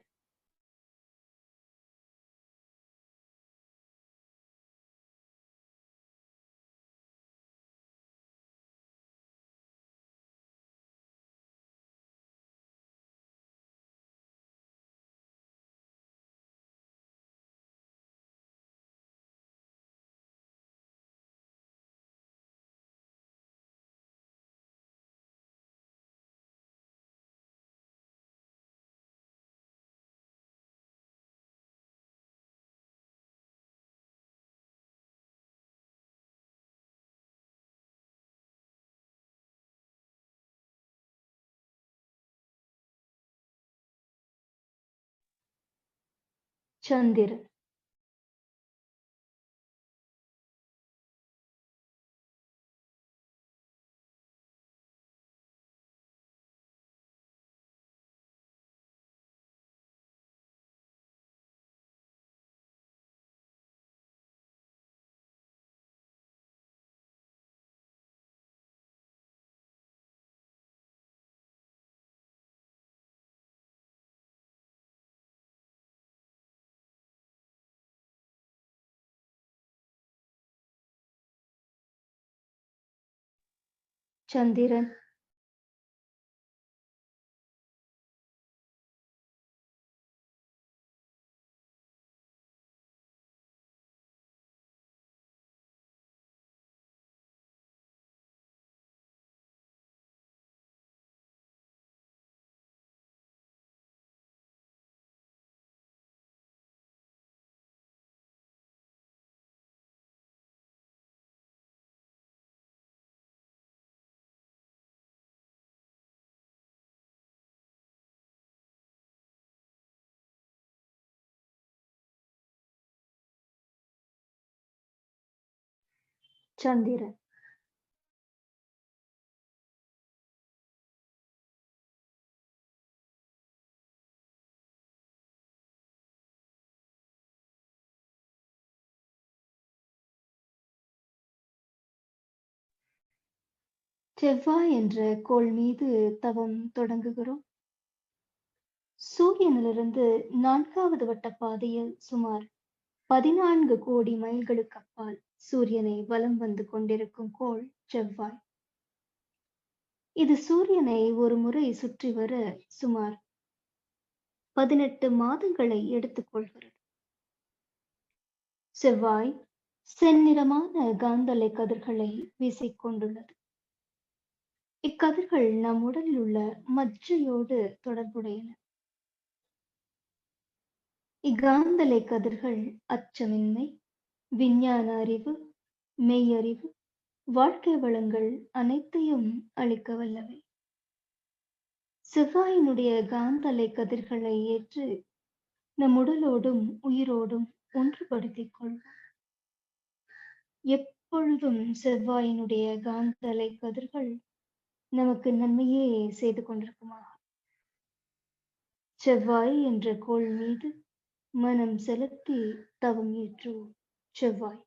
[SPEAKER 1] சந்திரன். சந்திரன். சந்திரன். செவ்வாய் என்ற கோள் மீது தவம் தொடங்குகிறோம். சூரியனிலிருந்து 4வது வட்ட பாதையில் சுமார் 14 கோடி மைல்களுக்கு அப்பால் சூரியனை வலம் வந்து கொண்டிருக்கும் கோள் செவ்வாய். இது சூரியனை ஒரு முறை சுற்றி வர சுமார் 18 மாதங்களை எடுத்துக்கொள்கிறது. செவ்வாய் செந்நிறமான காந்தலை கதிர்களை வீசிக்கொண்டுள்ளது. இக்கதிர்கள் நம் உடலில் உள்ள மஜ்ஜையோடு தொடர்புடையன. இக்காந்தலை கதிர்கள் அச்சமின்மை, விஞ்ஞான அறிவு, மெய்யறிவு, வாழ்க்கை வளங்கள் அனைத்தையும் அளிக்க வல்லவை. செவ்வாயினுடைய காந்தலை கதிர்களை ஏற்று நம் உடலோடும் உயிரோடும் ஒன்றுபடுத்திக் கொள்வோம். எப்பொழுதும் செவ்வாயினுடைய காந்தலை கதிர்கள் நமக்கு நன்மையே செய்து கொண்டிருக்குமாக. செவ்வாய் என்ற கோள் மீது மனம் செலுத்தி தவம் ஏற்றுவோம். செவ்வாய்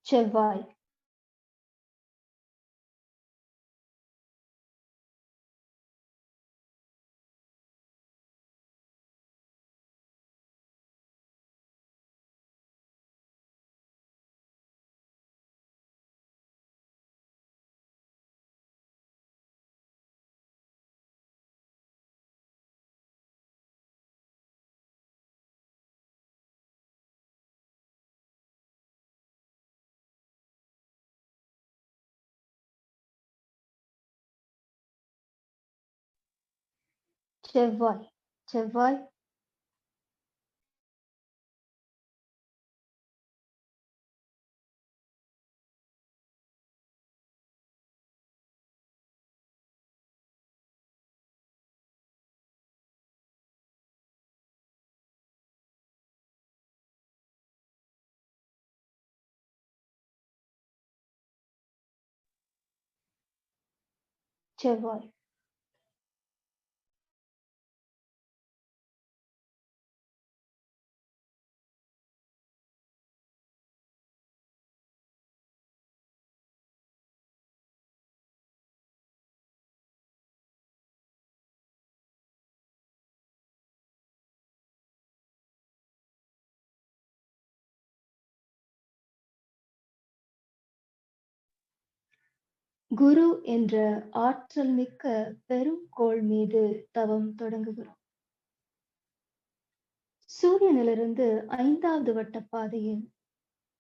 [SPEAKER 1] செவ்வாய் செவ்வாய் செவ்வாய் செவ்வாய் செவ்வாய் குரு என்ற ஆற்றல் மிக்க பெரும் கோள் மீது தவம் தொடங்குகிறோம். சூரியனிலிருந்து 5வது வட்ட பாதையில்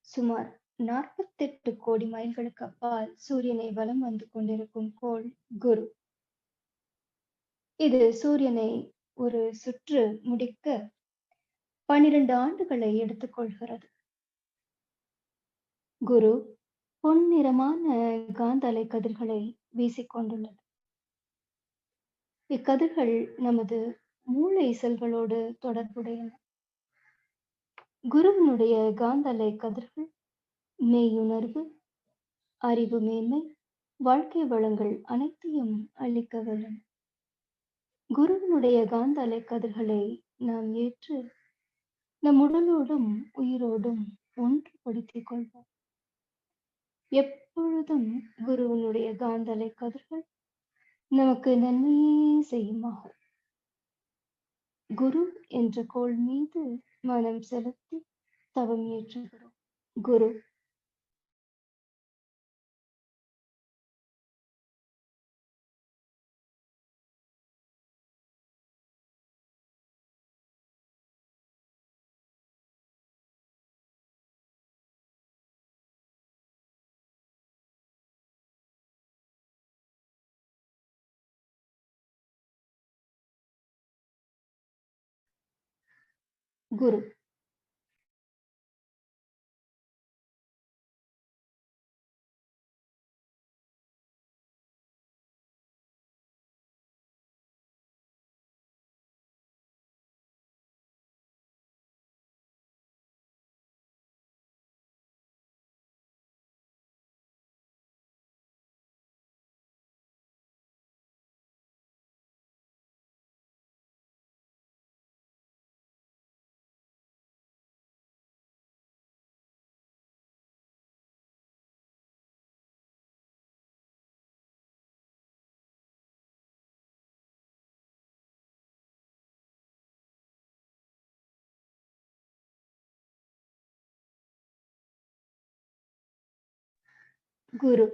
[SPEAKER 1] சுமார் 48 கோடி மைல்களுக்கு அப்பால் சூரியனை வலம் வந்து கொண்டிருக்கும் கோள் குரு. இது சூரியனை ஒரு சுற்று முடிக்க 12 ஆண்டுகளை எடுத்துக்கொள்கிறது. குரு பொன்னிறமான காந்தலை கதிர்களை வீசிக்கொண்டுள்ளது. இக்கதிர்கள் நமது மூளை செல்களோடு தொடர்புடையன. குருவினுடைய காந்தலை கதிர்கள் மெய்யுணர்வு, அறிவு மேன்மை, வாழ்க்கை வளங்கள் அனைத்தையும் அளிக்க வல்லன. குருவினுடைய காந்தலை கதிர்களை நாம் ஏற்று நம் உடலோடும் உயிரோடும் ஒன்றுபடுத்திக் கொள்வோம். எப்பொழுதும் குருவினுடைய காந்தலை கதிர்கள் நமக்கு நன்மையே செய்யுமாக. குரு என்ற கோள் மீது மனம் செலுத்தி தவம் ஏற்றுகிறோம். குரு. குரு. குரு.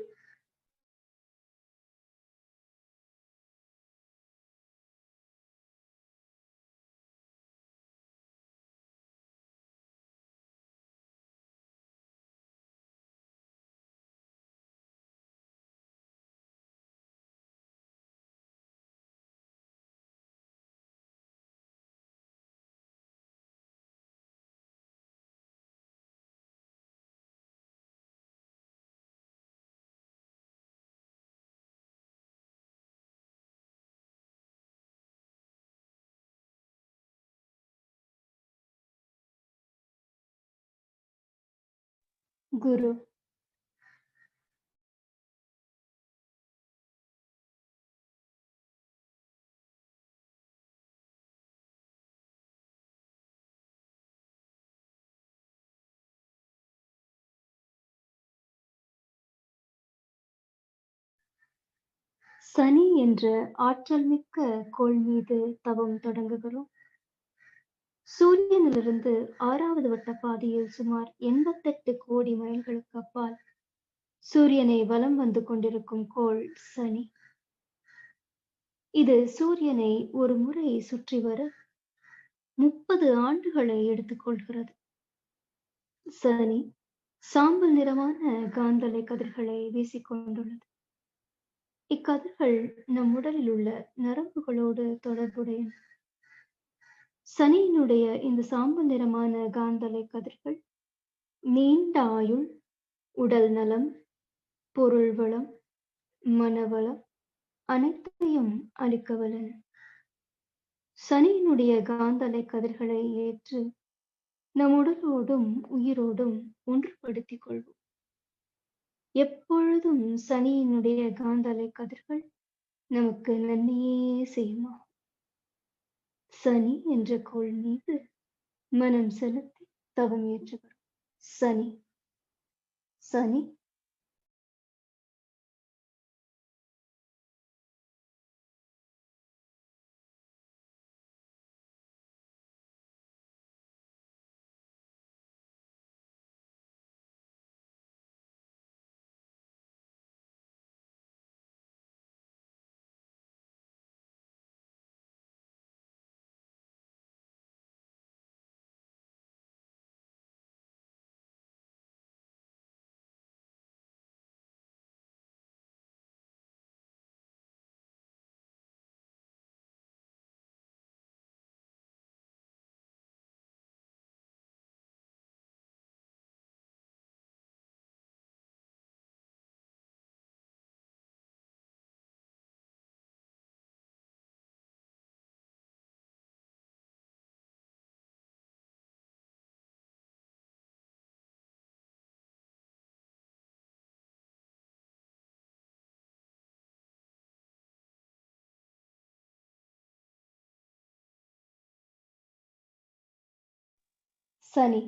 [SPEAKER 1] குரு. சனி என்ற ஆற்றல் மிக்க கோள் மீது தவம் தொடங்குகிறோம். சூரியனிலிருந்து 6வது வட்ட பாதையில் சுமார் 88 கோடி மைல்களுக்கு அப்பால் சூரியனை வலம் வந்து கொண்டிருக்கும் கோள் சனி. இது சூரியனை ஒரு முறை சுற்றி வர 30 ஆண்டுகளை எடுத்துக்கொள்கிறது. சனி சாம்பல் நிறமான காந்தலை கதிர்களை வீசிக்கொண்டுள்ளது. இக்கதிர்கள் நம் உடலில் உள்ள நரம்புகளோடு தொடர்புடையன. சனியினுடைய இந்த சாம்பல் நிறமான காந்தலை கதிர்கள் நீண்ட ஆயுள், உடல் நலம், பொருள் வளம், மனவளம் அனைத்தையும் அளிக்க வல்லன. சனியினுடைய காந்தலை கதிர்களை ஏற்று நம் உடலோடும் உயிரோடும் ஒன்றுபடுத்திக் கொள்வோம். எப்பொழுதும் சனியினுடைய காந்தலை கதிர்கள் நமக்கு நன்மையே செய்யுமா. சனி என்ற கோள் மீது மனம் செலுத்தி தவம் ஏற்றுகிறோம். சனி. சனி. சனி.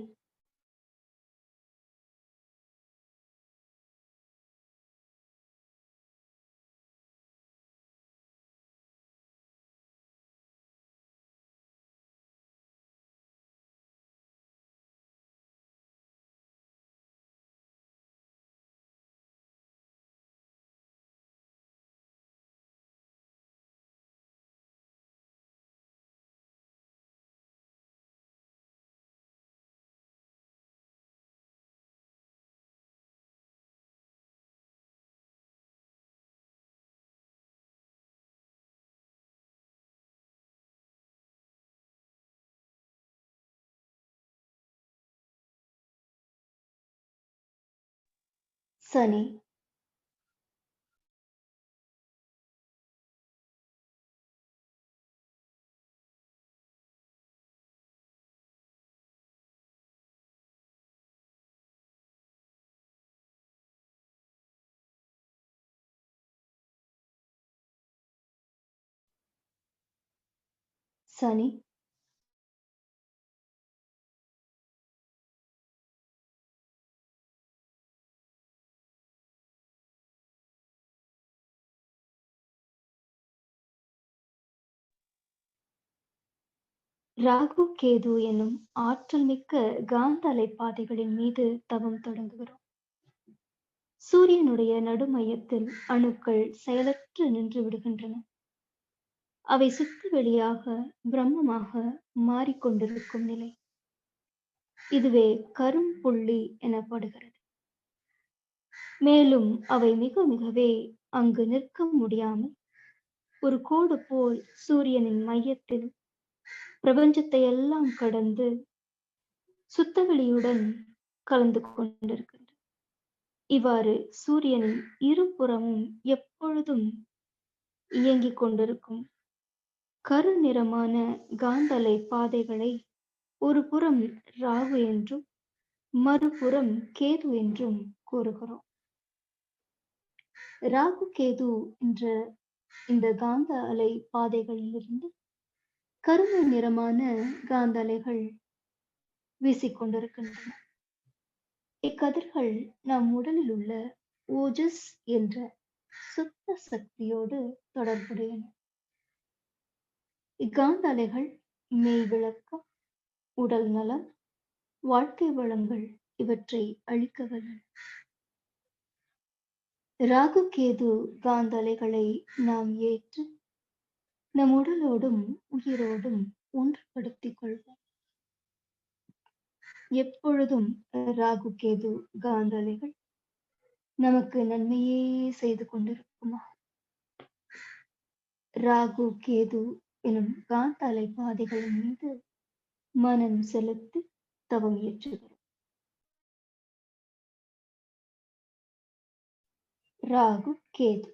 [SPEAKER 1] சனி, சனி, ராகு, கேது எனும் ஆற்றல் மிக்க காந்த அலைப்பாதைகளின் மீது தவம் தொடங்குகிறோம். சூரியனுடைய நடுமையத்தில் அணுக்கள் செயலற்று நின்று விடுகின்றன. அவை சுத்த வெளியாக பிரம்மமாக மாறிக்கொண்டிருக்கும் நிலை. இதுவே கரும்புள்ளி எனப்படுகிறது. மேலும் அவை மிக மிகவே அங்கு நிற்க முடியாமல் ஒரு கோடு போல் சூரியனின் மையத்தில் பிரபஞ்சத்தை எல்லாம் கடந்து சுத்தவெளியுடன் கலந்து கொண்டிருக்கின்றன. இவ்வாறு சூரியனின் இருபுறமும் எப்பொழுதும் இயங்கிக் கொண்டிருக்கும் கருநிறமான காந்தலை பாதைகளை ஒரு புறம் ராகு என்றும் மறுபுறம் கேது என்றும் கூறுகிறோம். ராகு கேது என்ற இந்த காந்த அலை பாதைகளிலிருந்து கருமை நிறமான காந்த அலைகள் வீசிக்கொண்டிருக்கின்றன. இக்கதிர்கள் நம் உடலில் உள்ள ஓஜஸ் என்ற சுத்த சக்தியோடு தொடர்புடையன. இக்காந்த அலைகள் மெய் விளக்கம், உடல் நலம், வாழ்க்கை வளங்கள் இவற்றை அளிக்க வல்லன. ராகு கேது காந்த அலைகளை நாம் ஏற்று நம் உடலோடும் உயிரோடும் ஒன்றுபடுத்திக் கொள்வோம். எப்பொழுதும் ராகு கேது காந்த அலைகள் நமக்கு நன்மையே செய்து கொண்டிருக்குமா? ராகு கேது எனும் காந்த அலை பாதைகளின் மீது மனம் செலுத்தி தவம் ஏற்றுகிறோம். ராகு கேது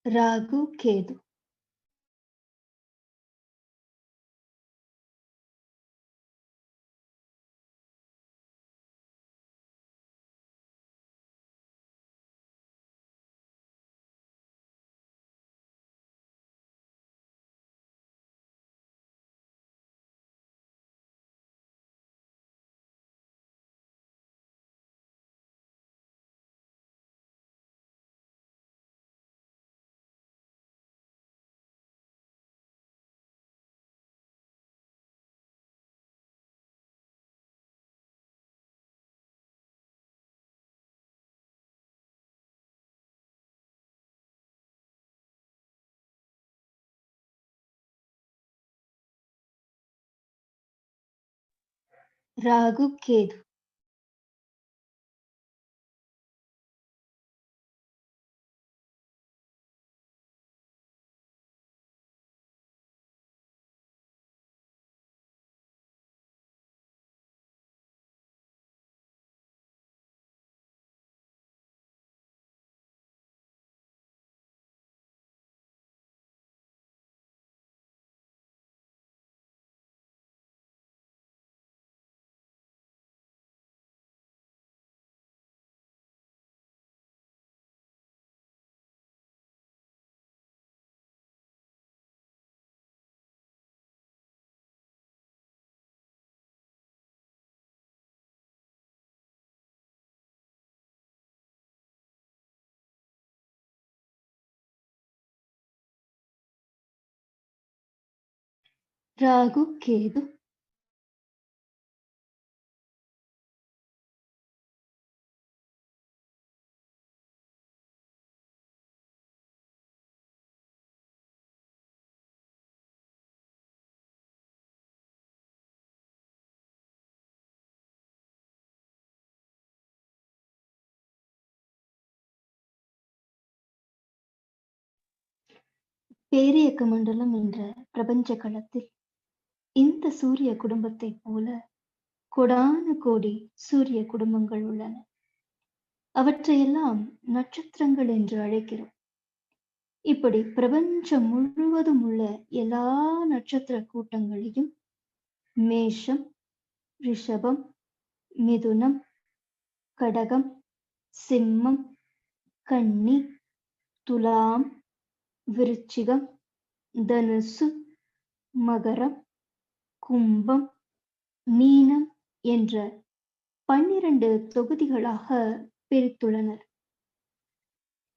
[SPEAKER 1] ராகு கேது ராகு கேது ராகு கேது. பேரியக்க மண்டலம் என்ற பிரபஞ்ச களத்தில் இந்த சூரிய குடும்பத்தைப் போல கோடான கோடி சூரிய குடும்பங்கள் உள்ளன. அவற்றையெல்லாம் நட்சத்திரங்கள் என்று அழைக்கிறோம். இப்படி பிரபஞ்சம் முழுவதும் உள்ள எல்லா நட்சத்திர கூட்டங்களையும் மேஷம், ரிஷபம், மிதுனம், கடகம், சிம்மம், கன்னி, துலாம், விருச்சிகம், தனுசு, மகரம், கும்பம், மீனம் என்ற 12 தொகுதிகளாக பிரித்துள்ளனர்.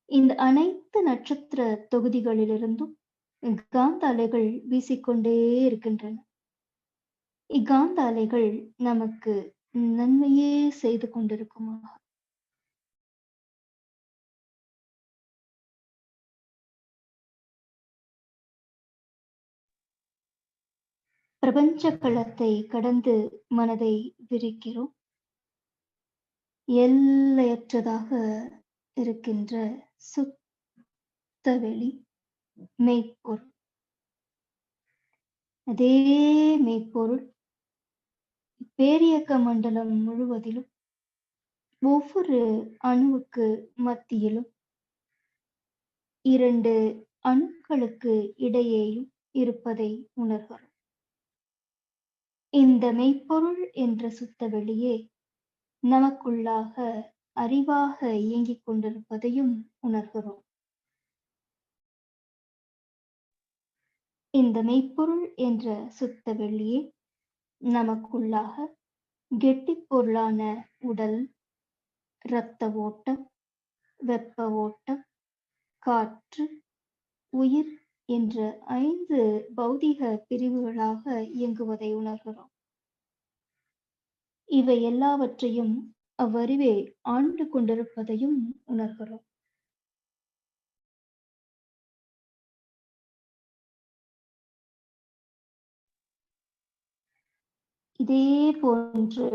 [SPEAKER 1] இந்த அனைத்து நட்சத்திர தொகுதிகளிலிருந்தும் காந்த அலைகள் வீசிக்கொண்டே இருக்கின்றன. இக்காந்த அலைகள் நமக்கு நன்மையே செய்து கொண்டிருக்குமா? பிரபஞ்ச களத்தை கடந்து மனதை விரிக்கிறோம். எல்லையற்றதாக இருக்கின்ற சுத்த வெளி மெய்ப்பொருள். அதே மெய்ப்பொருள் பேரியக்க மண்டலம் முழுவதிலும் ஒவ்வொரு அணுவுக்கு மத்தியிலும் 2 அணுக்களுக்கு இடையேயும் இருப்பதை உணர்கிறோம். இந்த மெய்ப்பொருள் என்ற சுத்த வெளியே நமக்குள்ளாக அறிவாக இயங்கிக் கொண்டிருப்பதையும் உணர்கிறோம். இந்த மெய்ப்பொருள் என்ற சுத்த வெளியே நமக்குள்ளாக கெட்டிப் பொருளான உடல், இரத்த ஓட்டம், வெப்ப ஓட்டம், காற்று, உயிர் என்ற 5 பௌதிக பிரிவுகளாக இயங்குவதை உணர்கிறோம். இவை எல்லாவற்றையும் அவ்வறிவே ஆண்டு கொண்டிருப்பதையும் உணர்கிறோம். இதே போன்று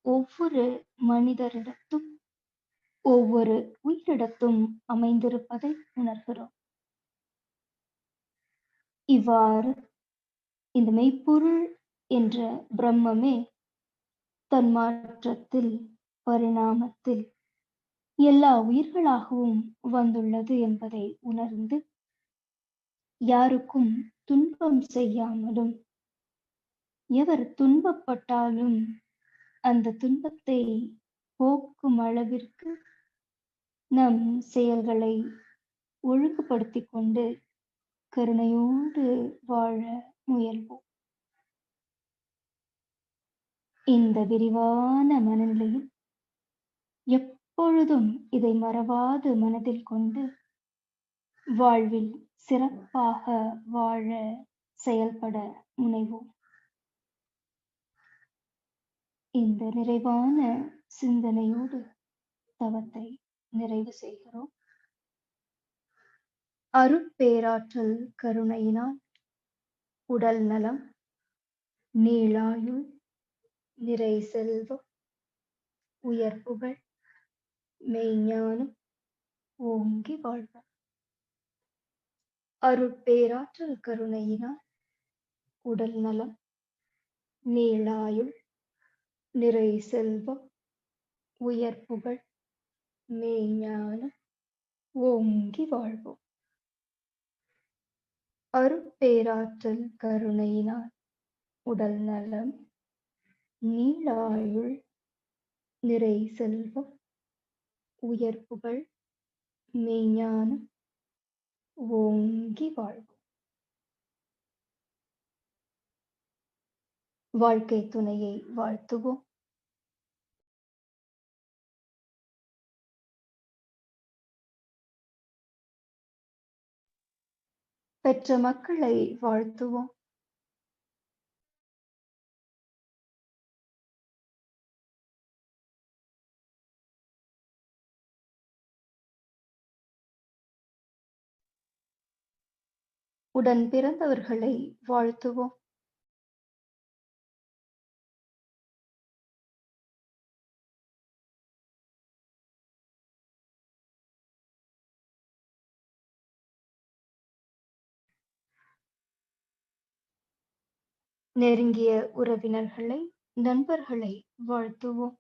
[SPEAKER 1] ஒவ்வொரு மனிதரிடத்தும் ஒவ்வொரு உயிரிடத்தும் அமைந்திருப்பதை உணர்கிறோம். இவ்வாறு இந்த மெய்ப்பொருள் என்ற பிரம்மமே தன்மாற்றத்தில், பரிணாமத்தில் எல்லா உயிர்களாகவும் வந்துள்ளது என்பதை உணர்ந்து யாருக்கும் துன்பம் செய்யாமலும், எவர் துன்பப்பட்டாலும் அந்த துன்பத்தை போக்கும் அளவிற்கு நம் செயல்களை ஒழுங்குபடுத்திக் கொண்டு கருணையோடு வாழ முயல்வோம். இந்த விரிவான மனநிலையில் எப்பொழுதும் இதை மறவாது மனதில் கொண்டு வாழ்வில் சிறப்பாக வாழ செயல்பட முனைவோம். இந்த நிறைவான சிந்தனையோடு தவத்தை நிறைவு செய்கிறோம். அருட்பேராற்றல் கருணையினால் உடல் நலம், நீளாயுள், நிறை செல்வம், உயர் புகழ், மெய்ஞானம் ஓங்கி வாழ்வோம். அருட்பேராற்றல் கருணையினால் உடல் நலம், நீளாயுள், நிறை செல்வம், உயர் புகழ், மெய்ஞானம் ஓங்கி வாழ்வோம். அருட்பேராற்றல் கருணையினால் உடல் நலம், நீளாயுள், நிறை செல்வம், உயர் புகழ், மெய்ஞானம் ஓங்கி வாழ்வோம். வாழ்க்கை துணையை வாழ்த்துவோம். பெற்ற மக்களை வாழ்த்துவோம். உடன் பிறந்தவர்களை வாழ்த்துவோம். நெருங்கிய உறவினர்களை, நண்பர்களை வாழ்த்துவோம்.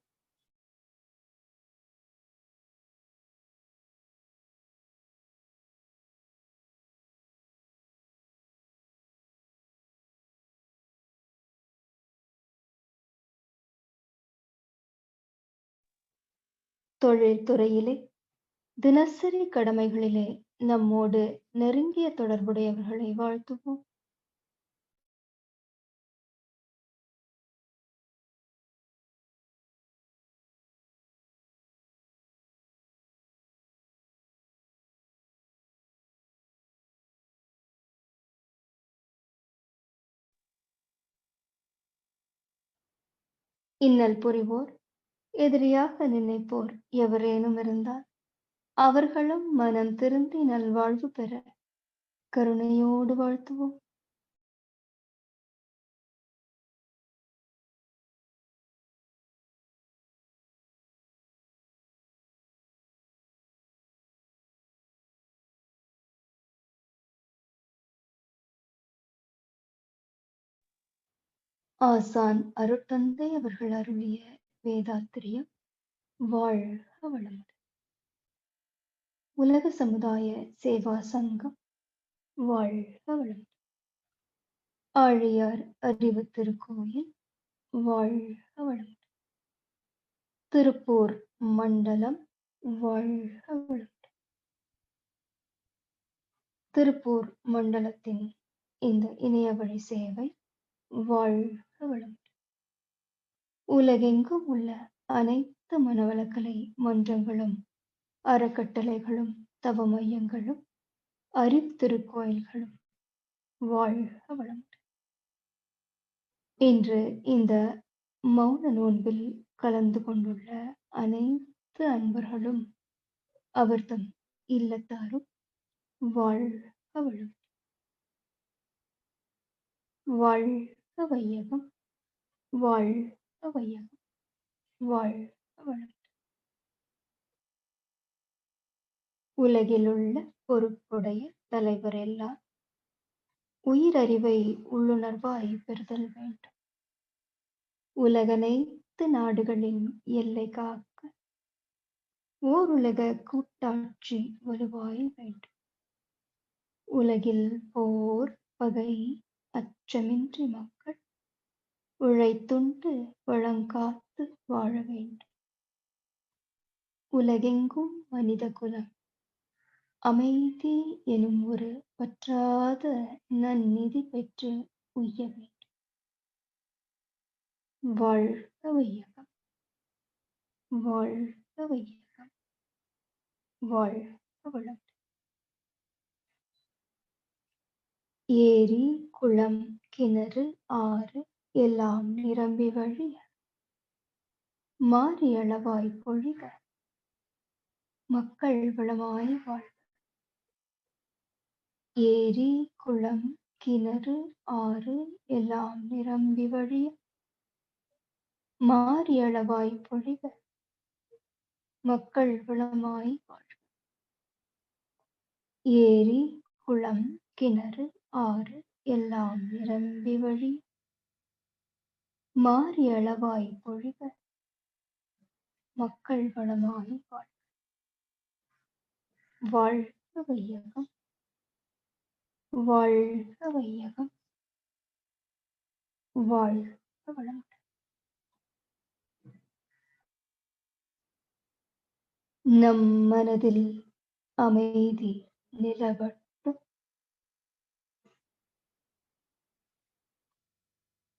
[SPEAKER 1] தொழில்துறையிலே, தினசரி கடமைகளிலே நம்மோடு நெருங்கிய தொடர்புடையவர்களை வாழ்த்துவோம். இன்னல் புரிவோர், எதிரியாக நினைப்போர் எவரேனும் இருந்தால், அவர்களும் மனம் திருந்தி நல்வாழ்வு பெற கருணையோடு வாழ்த்துவோம். ஆசான் அருட்தந்தை அவர்கள் அருளிய வேதாத்திரியம் வாழ்க வளமுடன். உலக சமுதாய சேவா சங்கம் வாழ்க வளமுடன். ஆழியார் அறிவு திருக்கோயில் வாழ்க வளமுடன். திருப்பூர் மண்டலம் வாழ்க வளமுடன். திருப்பூர் மண்டலத்தின் இந்த இணையவழி சேவை வாழ்க வளமுடன். உலகெங்கும் உள்ள அனைத்து மனவளக்கலை மன்றங்களும், அறக்கட்டளைகளும், தவ மையங்களும், அறிவுத்திருக்கோயில்களும் வாழ்க வளமுடன். இன்று இந்த மௌன நோன்பில் கலந்து கொண்டுள்ள அனைத்து அன்பர்களும் அவர்தம் இல்லத்தாரும் வாழ்க வளமுடன். வாழ்க வையகம், வாழ்க வையகம், வாழ்க வளமுடன். உலகிலுள்ள பொறுப்புடைய தலைவரெல்லாம் உயிரறிவை உள்ளுணர்வாய் பெறுதல் வேண்டும். உலகனைத்து நாடுகளின் எல்லை காக்க ஓருலக கூட்டாட்சி வலுவாய் வேண்டும். உலகில் போர் பகை அச்சமின்றி மக்கள் உழைத்துண்டு வளங்காத்து வாழ வேண்டும். உலகெங்கும் மனித குலம் அமைதி எனும் ஒரு பற்றாத நன்னிதி பெற்று உய்ய வேண்டும். வாழ்க வையகம், வாழ்க வையகம், வாழ்க வளம். ஏரி குளம் கிணறு ஆறு எல்லாம் நிரம்பி வழிய மாறியளவாய் பொழிக மக்கள் வளமாய் வாழ்க. ஏரி குளம் கிணறு ஆறு எல்லாம் நிரம்பி வழிய மாறியளவாய் பொழிக மக்கள் வளமாய் வாழ்க. ஏரி குளம் கிணறு ஆறு எல்லாம் நிரம்பி வழி மாறியளவாய் பொழிக மக்கள் வளமாய் வாழ்க. வாழ்க வையகம், வாழ்க வையகம், வாழ்க வளமுடன். நம் மனதில் அமைதி நிலவட்டும்.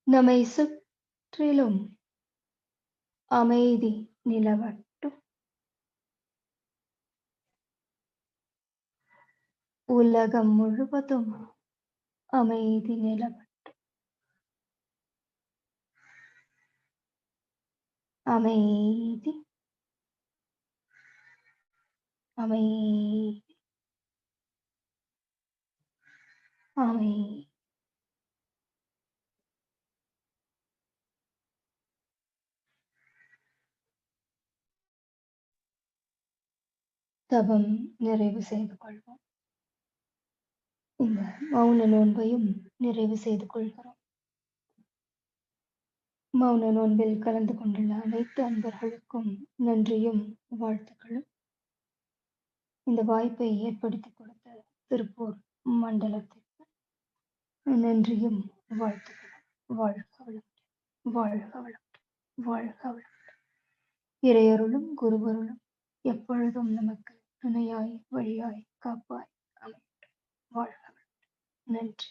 [SPEAKER 1] நம்மை சுற்றிலும் அமைதி நிலவட்டும். உலகம் முழுவதும் அமைதி நிலவட்டும். அமைதி, அமைதி, ஆமென். தவம் நிறைவு செய்து கொள்வோம். இந்த மௌன நோன்பையும் நிறைவு செய்து கொள்கிறோம். மௌன நோன்பில் கலந்து கொண்டுள்ள அனைத்து அன்பர்களுக்கும் நன்றியும் வாழ்த்துக்களும். இந்த வாய்ப்பை ஏற்படுத்திக் கொடுத்த திருப்பூர் மண்டலத்திற்கு நன்றியும் வாழ்த்துக்களும். வாழ்க வளமுடன், வாழ்க வளமுடன், வாழ்க வளமுடன். இறையருளும் குருவருளும் எப்பொழுதும் நமக்கு துணையாய் வழியாய் காப்பாய் அமையட்டும். வாழ்க வளமுடன். நன்றி.